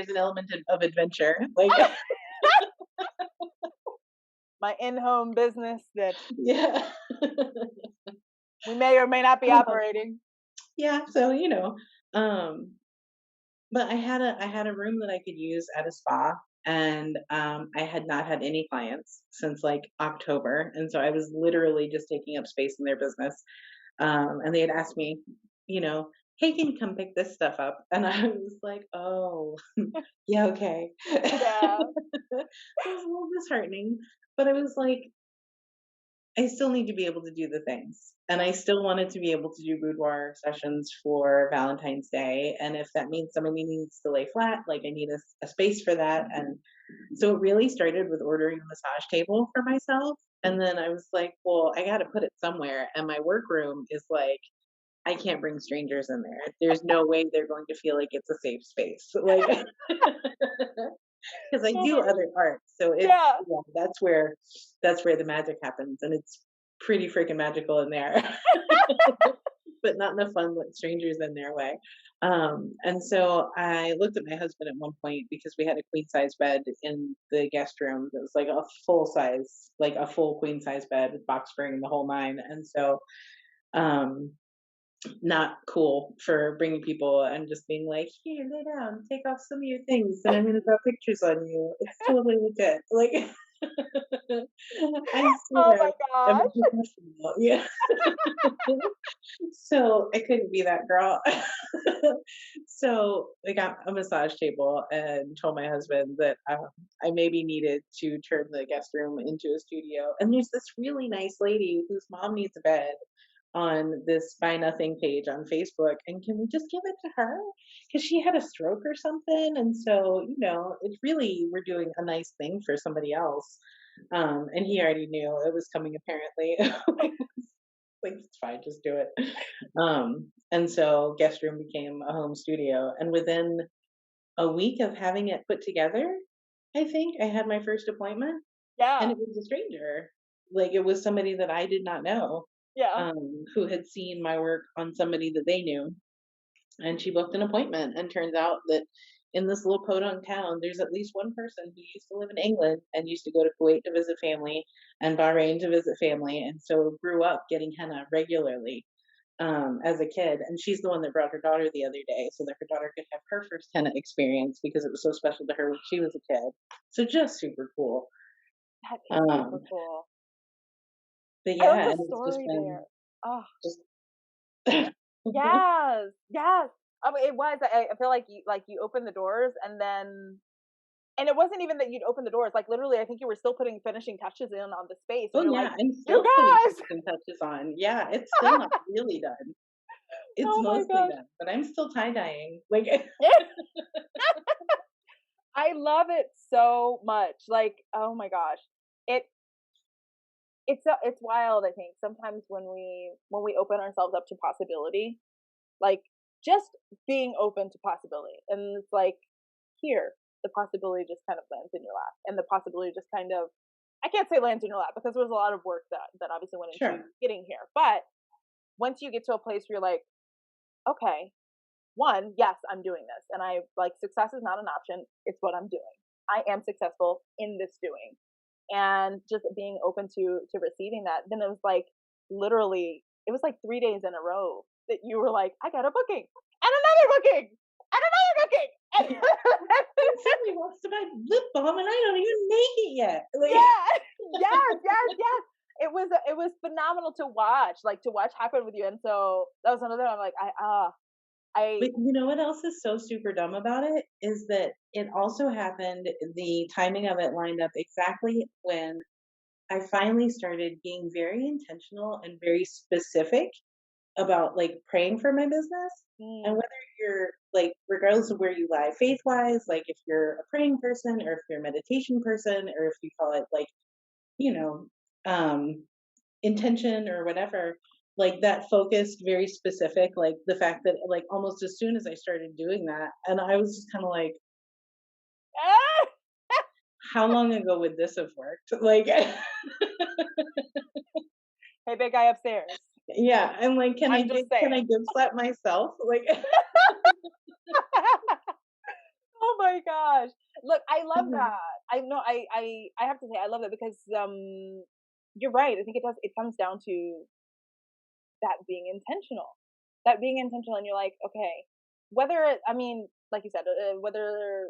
an element of adventure. Like, my in-home business that yeah. we may or may not be Um, operating. yeah. So, um, but I had a room that I could use at a spa, and I had not had any clients since like October, and so I was literally just taking up space in their business. And they had asked me, you know, hey, can you come pick this stuff up? And I was like, oh, yeah, okay. Yeah. It was a little disheartening, but I was like, I still need to be able to do the things. And I still wanted to be able to do boudoir sessions for Valentine's Day. And if that means somebody needs to lay flat, like I need a space for that. And so it really started with ordering a massage table for myself. And then I was like, well, I got to put it somewhere. And my workroom is like, I can't bring strangers in there. There's no way they're going to feel like it's a safe space. Like, because I do other art, so Yeah. that's where the magic happens, and it's pretty freaking magical in there, but not in a fun like strangers in their way. And so I looked at my husband at one point because we had a queen size bed in the guest room that was like a full size, like a full queen size bed with box spring and the whole nine, and so um not cool for bringing people and just being like, here, lay down, take off some of your things, and I'm gonna draw pictures on you. It's totally legit. Like, I Oh swear, my I'm a gosh. professional. Yeah. So I couldn't be that girl. So I got a massage table and told my husband that I maybe needed to turn the guest room into a studio. And there's this really nice lady whose mom needs a bed on this Buy Nothing page on Facebook, and can we just give it to her? Because she had a stroke or something, and so it's really we're doing a nice thing for somebody else. And he already knew it was coming. Apparently, like it's fine, just do it. And so guest room became a home studio, and within a week of having it put together, I think I had my first appointment, and Yeah. it was a stranger. Like it was somebody that I did not know, Yeah. who had seen my work on somebody that they knew, and she booked an appointment. And turns out that in this little podunk town, there's at least one person who used to live in England and used to go to Kuwait to visit family and Bahrain to visit family, and so grew up getting henna regularly as a kid. And she's the one that brought her daughter the other day so that her daughter could have her first henna experience because it was so special to her when she was a kid. So just super cool. That is super Um, cool. but I love yeah, the and it's just story been there. Oh, just yes. Yes. I mean, it was. I feel like you opened the doors, and then, and it wasn't even that you'd open the doors. Like literally, I think you were still putting finishing touches in on the space, and oh you're yeah, like, I'm you still putting guys. finishing touches on. Yeah, it's still not really done. It's Oh my mostly gosh. done, but I'm still tie dyeing. Like, I love it so much. Like, oh my gosh. It it's wild, I think. Sometimes when we open ourselves up to possibility, like just being open to possibility. And it's like here, the possibility just kind of lands in your lap. And the possibility just kind of, I can't say lands in your lap because there was a lot of work that obviously went into sure, getting here. But once you get to a place where you're like, okay, one, yes, I'm doing this. And I like success is not an option. It's what I'm doing. I am successful in this doing. And just being open to receiving that. Then it was like literally, it was like 3 days in a row that you were like, I got a booking and another booking and another booking. somebody wants to buy lip balm and I don't even make it yet. Like, Yeah. Yes. It was phenomenal to watch, like to watch happen with you. And so that was another, I'm like, But you know what else is so super dumb about it is that it also happened, the timing of it lined up exactly when I finally started being very intentional and very specific about like praying for my business. And Mm. whether you're like, regardless of where you lie faith wise, like if you're a praying person or if you're a meditation person or if you call it like, you know, um, intention or whatever, like that focused, very specific, like the fact that like almost as soon as I started doing that, and I was just kind of like, how long ago would this have worked? Like, Hey, big guy upstairs. yeah, and like, I'm just can I saying. give slap myself? Like, Oh my gosh. Look, I love that. I know I have to say I love that because you're right. I think it comes down to that being intentional. That being intentional and you're like, okay, whether it, I mean, like you said, whether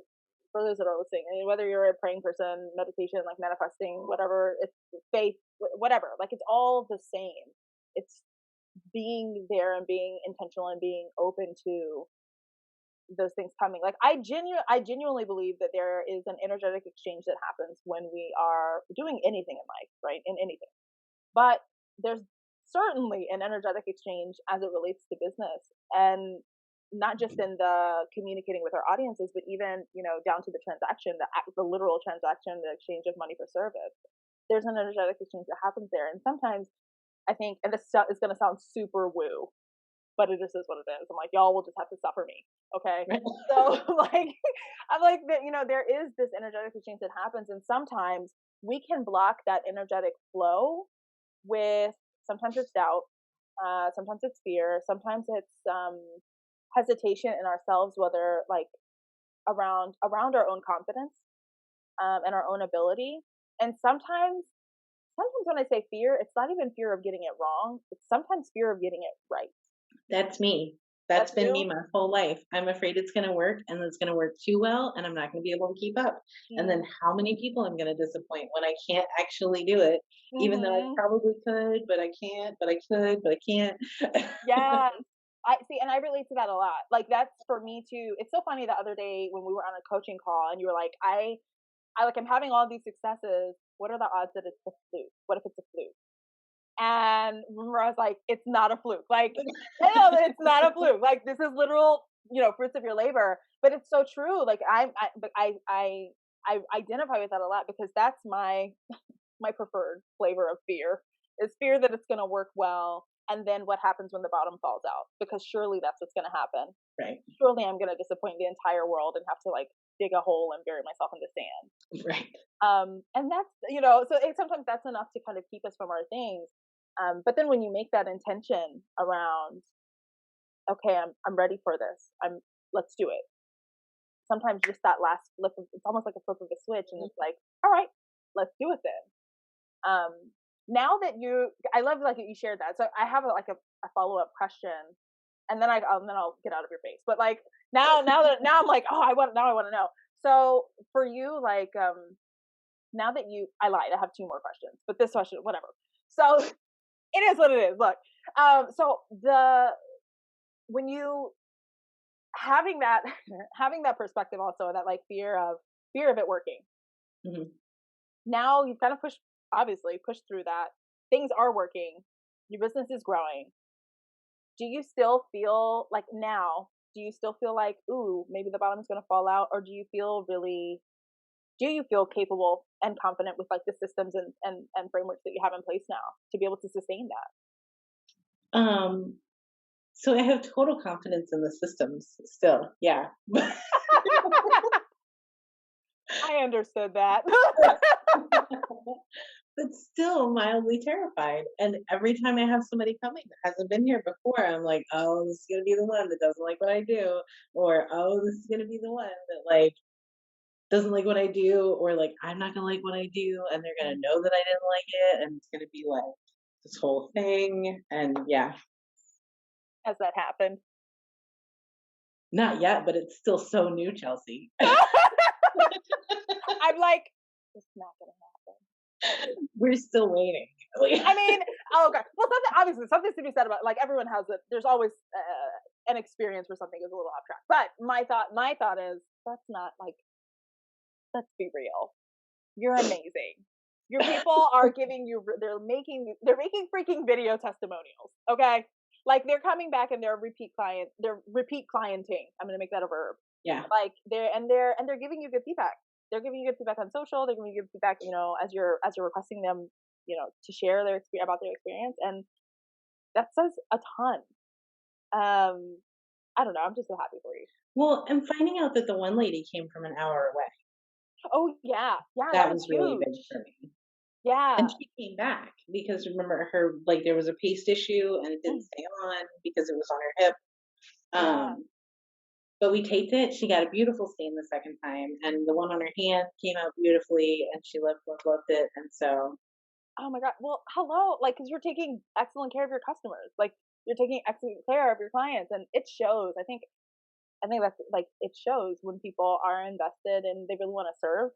for those that are listening, I mean, whether you're a praying person, meditation, like manifesting, whatever, it's faith, whatever, like it's all the same. It's being there and being intentional and being open to those things coming. Like I genuinely believe that there is an energetic exchange that happens when we are doing anything in life, right? In anything. But there's certainly an energetic exchange as it relates to business, and not just in the communicating with our audiences, but even, you know, down to the transaction, the literal transaction, the exchange of money for service. There's an energetic exchange that happens there. And sometimes I think, and this is going to sound super woo, but it just is what it is. I'm like, y'all will just have to suffer me. Okay. So like, I'm like that, you know, there is this energetic exchange that happens. And sometimes we can block that energetic flow with, sometimes it's doubt, sometimes it's fear, sometimes it's hesitation in ourselves, whether like around our own confidence, and our own ability. And sometimes when I say fear, it's not even fear of getting it wrong. It's sometimes fear of getting it right. that's me. That's That's been me you. my whole life. I'm afraid it's going to work and it's going to work too well and I'm not going to be able to keep up. And then how many people I'm going to disappoint when I can't actually do it, even though I Mm-hmm. probably could, but I can't, but I could, but I can't. Yes. I see, and I relate to that a lot. Like that's for me too. It's so funny the other day when we were on a coaching call and you were like, I like I'm having all these successes. What are the odds that it's a fluke? What if it's a fluke? And remember, I was like, it's not a fluke. Like, hell, it's not a fluke. Like, this is literal, you know, fruits of your labor. But it's so true. Like, I identify with that a lot because that's my preferred flavor of fear is fear that it's going to work well. And then what happens when the bottom falls out? Because surely that's what's going to happen. Right, Surely I'm going to disappoint the entire world and have to like dig a hole and bury myself in the sand. right. And that's, you know, so sometimes that's enough to kind of keep us from our things. But then when you make that intention around, okay, I'm ready for this. Let's do it. Sometimes just that last flip of, it's almost like a flip of a switch, and it's like, all right, let's do it then. Now that I love like that you shared that. So I have a follow up question, and then I'll get out of your face. But like now I'm like, oh, I want to know. So for you, like, now that I lied, I have two more questions, but this question, whatever. So it is what it is. Look, so when you having that having that perspective also, that like fear of it working. Mhm. Now you've kind of pushed through that. Things are working. Your business is growing. Do you still feel like now? Do you still feel like, ooh, maybe the bottom is going to fall out, or do you feel capable and confident with like the systems and frameworks that you have in place now to be able to sustain that? Um, so I have total confidence in the systems still. Yeah. I understood that. But still mildly terrified. And every time I have somebody coming that hasn't been here before, I'm like, oh, this is gonna be the one that doesn't like what I do, or oh, this is gonna be the one that like doesn't like what I do, or like I'm not gonna like what I do, and they're gonna know that I didn't like it, and it's gonna be like this whole thing. And yeah, Has that happened? not yet, but it's still so new, Chelsea. I'm like, it's not gonna happen. We're still waiting. I mean, oh, okay. Well, something obviously something's to be said about like everyone has it. There's always an experience where something is a little off track. But my thought is, let's be real. You're amazing. Your people are giving you, they're making freaking video testimonials. Okay. Like they're coming back and they're repeat clienting. I'm going to make that a verb. Yeah. Like they're giving you good feedback. They're giving you good feedback on social. They're giving you good feedback, as you're requesting them, to share their experience about their experience. And that says a ton. I don't know. I'm just so happy for you. Well, and finding out that the one lady came from an hour away. Oh yeah. Yeah. That That was was really huge. big for me. Yeah. And she came back because remember her, like there was a paste issue and it didn't stay on because it was on her hip. Yeah. But we taped it. She got a beautiful stain the second time, and the one on her hand came out beautifully, and she loved it. And so, Oh my God. Well, hello. Like, cause you're taking excellent care of your customers. Like you're taking excellent care of your clients, and it shows. I think that's like, it shows when people are invested and they really want to serve,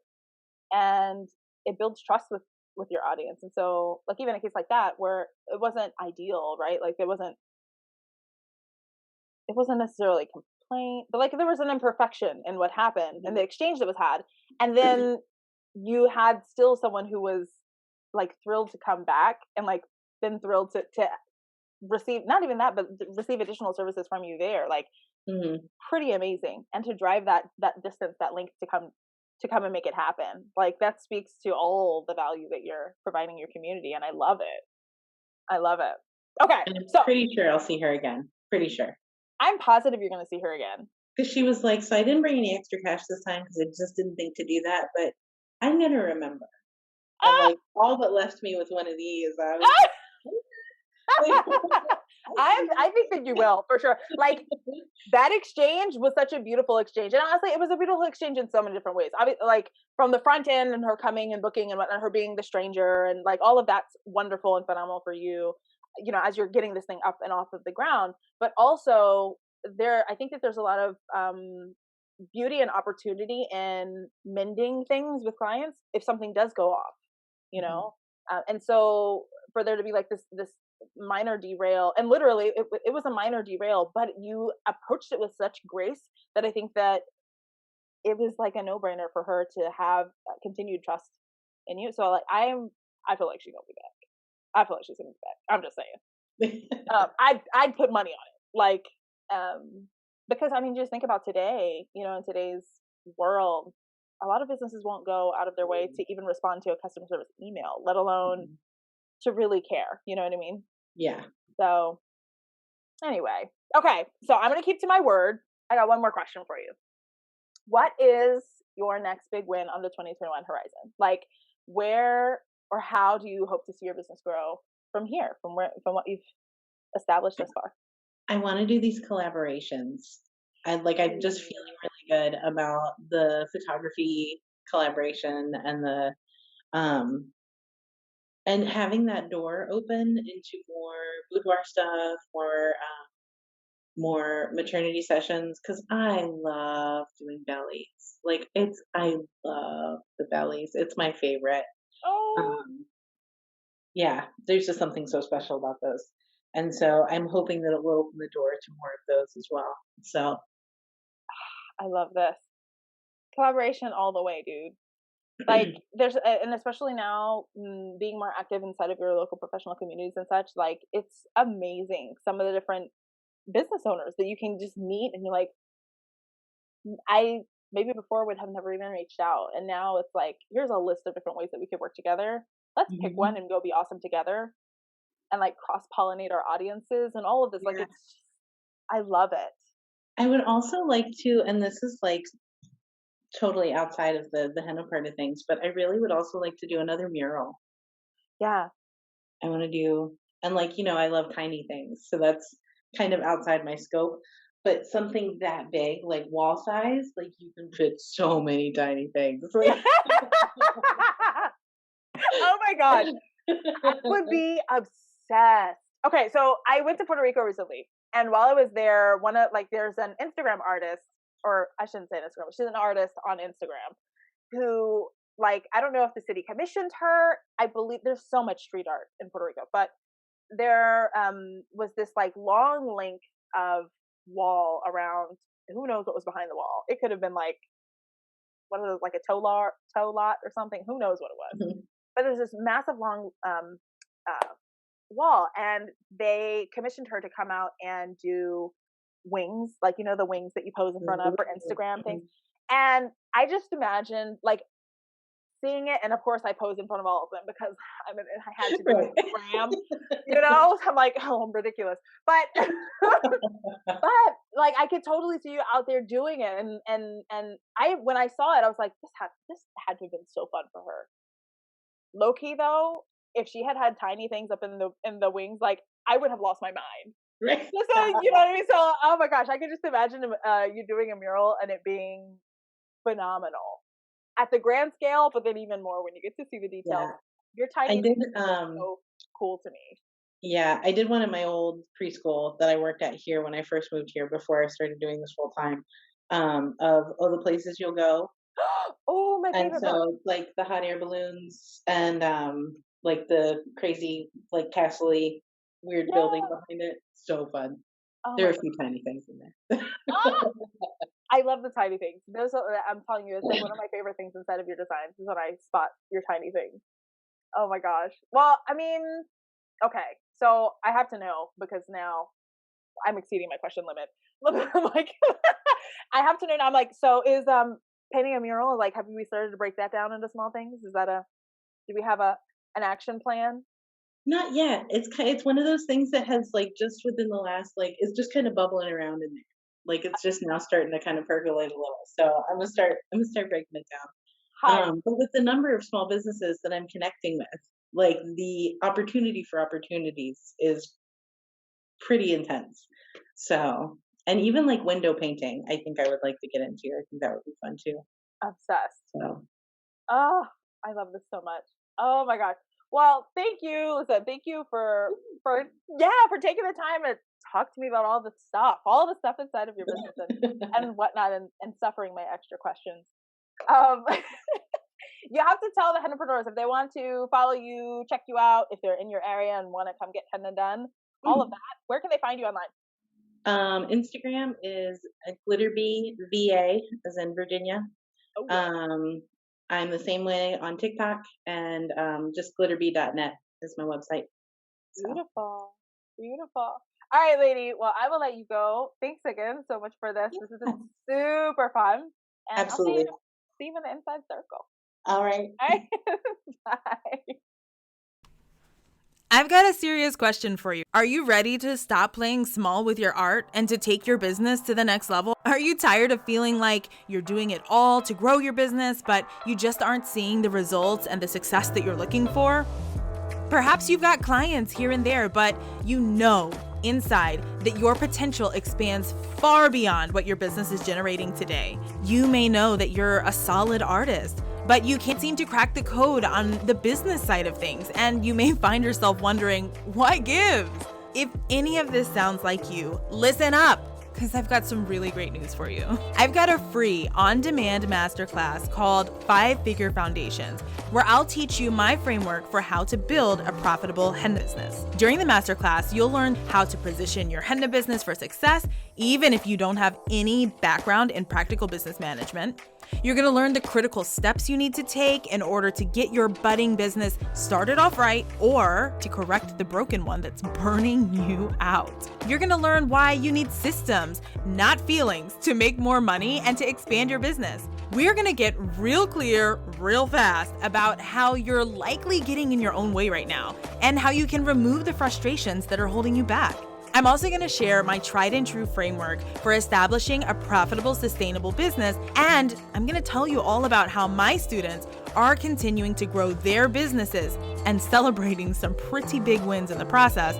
and it builds trust with your audience. And so, like, even a case like that where it wasn't ideal, right? Like it wasn't necessarily complaint, but like there was an imperfection in what happened and the exchange that was had. And then you had still someone who was like thrilled to come back and like been thrilled to receive, not even that, but receive additional services from you there. Like pretty amazing. And to drive that distance, that link to come and make it happen. Like that speaks to all the value that you're providing your community. And I love it. Okay. and I'm So pretty sure I'll see her again. Pretty sure. I'm positive you're going to see her again. Because she was like, so I didn't bring any extra cash this time because I just didn't think to do that, but I'm going to remember. And like all but left me with one of these. I think that you will for sure. Like that exchange was such a beautiful exchange, and honestly, it was a beautiful exchange in so many different ways. Like from the front end and her coming and booking and whatnot, her being the stranger, and like all of that's wonderful and phenomenal for you. As you're getting this thing up and off of the ground, but also I think that there's a lot of beauty and opportunity in mending things with clients if something does go off. And so for there to be like this minor derail, and literally it was a minor derail, but you approached it with such grace that I think that it was like a no-brainer for her to have continued trust in you. So like I feel like she's gonna be back. I feel like she's gonna be back. I'm just saying. I'd put money on it, like because I mean, just think about today. In today's world, a lot of businesses won't go out of their way to even respond to a customer service email, let alone to really care. You know what I mean? Yeah. So anyway, okay. So I'm going to keep to my word. I got one more question for you. What is your next big win on the 2021 horizon? Like where or how do you hope to see your business grow from here, from what you've established thus far? I want to do these collaborations. I'm just feeling really good about the photography collaboration and the and having that door open into more boudoir stuff, more maternity sessions, because I love doing bellies. I love the bellies. It's my favorite. Oh, Yeah, there's just something so special about those. And so I'm hoping that it will open the door to more of those as well. So I love this. Collaboration all the way, dude. Like there's, and especially now being more active inside of your local professional communities and such, like it's amazing. Some of the different business owners that you can just meet and you're like, I maybe before would have never even reached out. And now it's like, here's a list of different ways that we could work together. Let's pick one and go be awesome together and like cross-pollinate our audiences and all of this. Like I love it. I would also like to, and this is like totally outside of the henna part of things, but I really would also like to do another mural. Yeah. I want to do, and I love tiny things. So that's kind of outside my scope, but something that big, like wall size, like you can fit so many tiny things. Oh my gosh. I would be obsessed. Okay, so I went to Puerto Rico recently, and while I was there, there's an Instagram artist, or I shouldn't say Instagram, she's an artist on Instagram who, like, I don't know if the city commissioned her. I believe there's so much street art in Puerto Rico, but there was this like long link of wall around, who knows what was behind the wall. It could have been like one of those, like a tow lot or something. Who knows what it was? Mhm. But there's this massive long wall, and they commissioned her to come out and do wings, like, you know, the wings that you pose in front of for Instagram things. And I just imagine like seeing it, and of course I pose in front of all of them because I had to do Right. Instagram, you know. So I'm like, oh, I'm ridiculous, but but like I could totally see you out there doing it, and I, when I saw it, I was like, this had to have been so fun for her. Low key though, if she had tiny things up in the wings, like I would have lost my mind. Right. So, you know what I mean? So, oh my gosh, I could just imagine you doing a mural and it being phenomenal at the grand scale, but then even more when you get to see the details. Yeah. Your I tiny did, things are so cool to me. yeah, I did one at my old preschool that I worked at here when I first moved here before I started doing this full time, of all the places you'll go. Oh, my And favorite book. so, like the hot air balloons and like the crazy, like castle-y weird building Yeah. behind it. So fun. Oh There my are a god. few tiny things in there. Ah! I love the tiny things. Those are, I'm telling you, it's like one of my favorite things inside of your designs is when I spot your tiny things. Oh my gosh. Well, I mean, okay. So I have to know because now I'm exceeding my question limit. I'm like, I have to know now. I'm like, so is painting a mural, like, have we started to break that down into small things? Is that do we have an action plan? Not yet. It's one of those things that has like just within the last like it's just kind of bubbling around in there. Like it's just now starting to kind of percolate a little. So I'm gonna start breaking it down. Hi. But with the number of small businesses that I'm connecting with, like the opportunity for opportunities is pretty intense. So, and even like window painting, I think I would like to get into. I think that would be fun too. Obsessed. So, Oh, I love this so much. Oh my gosh. Well, thank you, Lisa. Thank you for for taking the time to talk to me about all the stuff inside of your business and whatnot, and suffering my extra questions. Um, you have to tell the Hennapreneurs if they want to follow you, check you out, if they're in your area and want to come get henna done, all of that. Where can they find you online? Instagram is Glitterbee VA, as in Virginia. Oh, yeah. I'm the same way on TikTok, and just glitterbee.net is my website. So. Beautiful. Beautiful. All right, lady. Well, I will let you go. Thanks again so much for this. This has been super fun. And Absolutely. I'll see you in the inside circle. All right. All right. Bye. I've got a serious question for you. Are you ready to stop playing small with your art and to take your business to the next level? Are you tired of feeling like you're doing it all to grow your business, but you just aren't seeing the results and the success that you're looking for? Perhaps you've got clients here and there, but you know inside that your potential expands far beyond what your business is generating today. You may know that you're a solid artist, but you can't seem to crack the code on the business side of things, and you may find yourself wondering, what gives? If any of this sounds like you, listen up, because I've got some really great news for you. I've got a free on-demand masterclass called 5-Figure Foundations, where I'll teach you my framework for how to build a profitable henna business. During the masterclass, you'll learn how to position your henna business for success, even if you don't have any background in practical business management. You're going to learn the critical steps you need to take in order to get your budding business started off right, or to correct the broken one that's burning you out. You're going to learn why you need systems, not feelings, to make more money and to expand your business. We're going to get real clear, real fast about how you're likely getting in your own way right now and how you can remove the frustrations that are holding you back. I'm also going to share my tried and true framework for establishing a profitable, sustainable business, and I'm going to tell you all about how my students are continuing to grow their businesses and celebrating some pretty big wins in the process,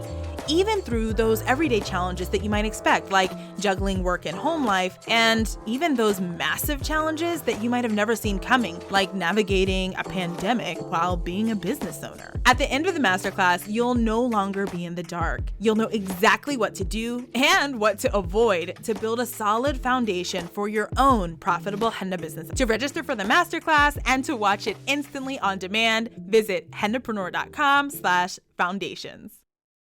even through those everyday challenges that you might expect, like juggling work and home life, and even those massive challenges that you might have never seen coming, like navigating a pandemic while being a business owner. At the end of the masterclass, you'll no longer be in the dark. You'll know exactly what to do and what to avoid to build a solid foundation for your own profitable henna business. To register for the masterclass and to watch it instantly on demand, visit hennapreneur.com/foundations.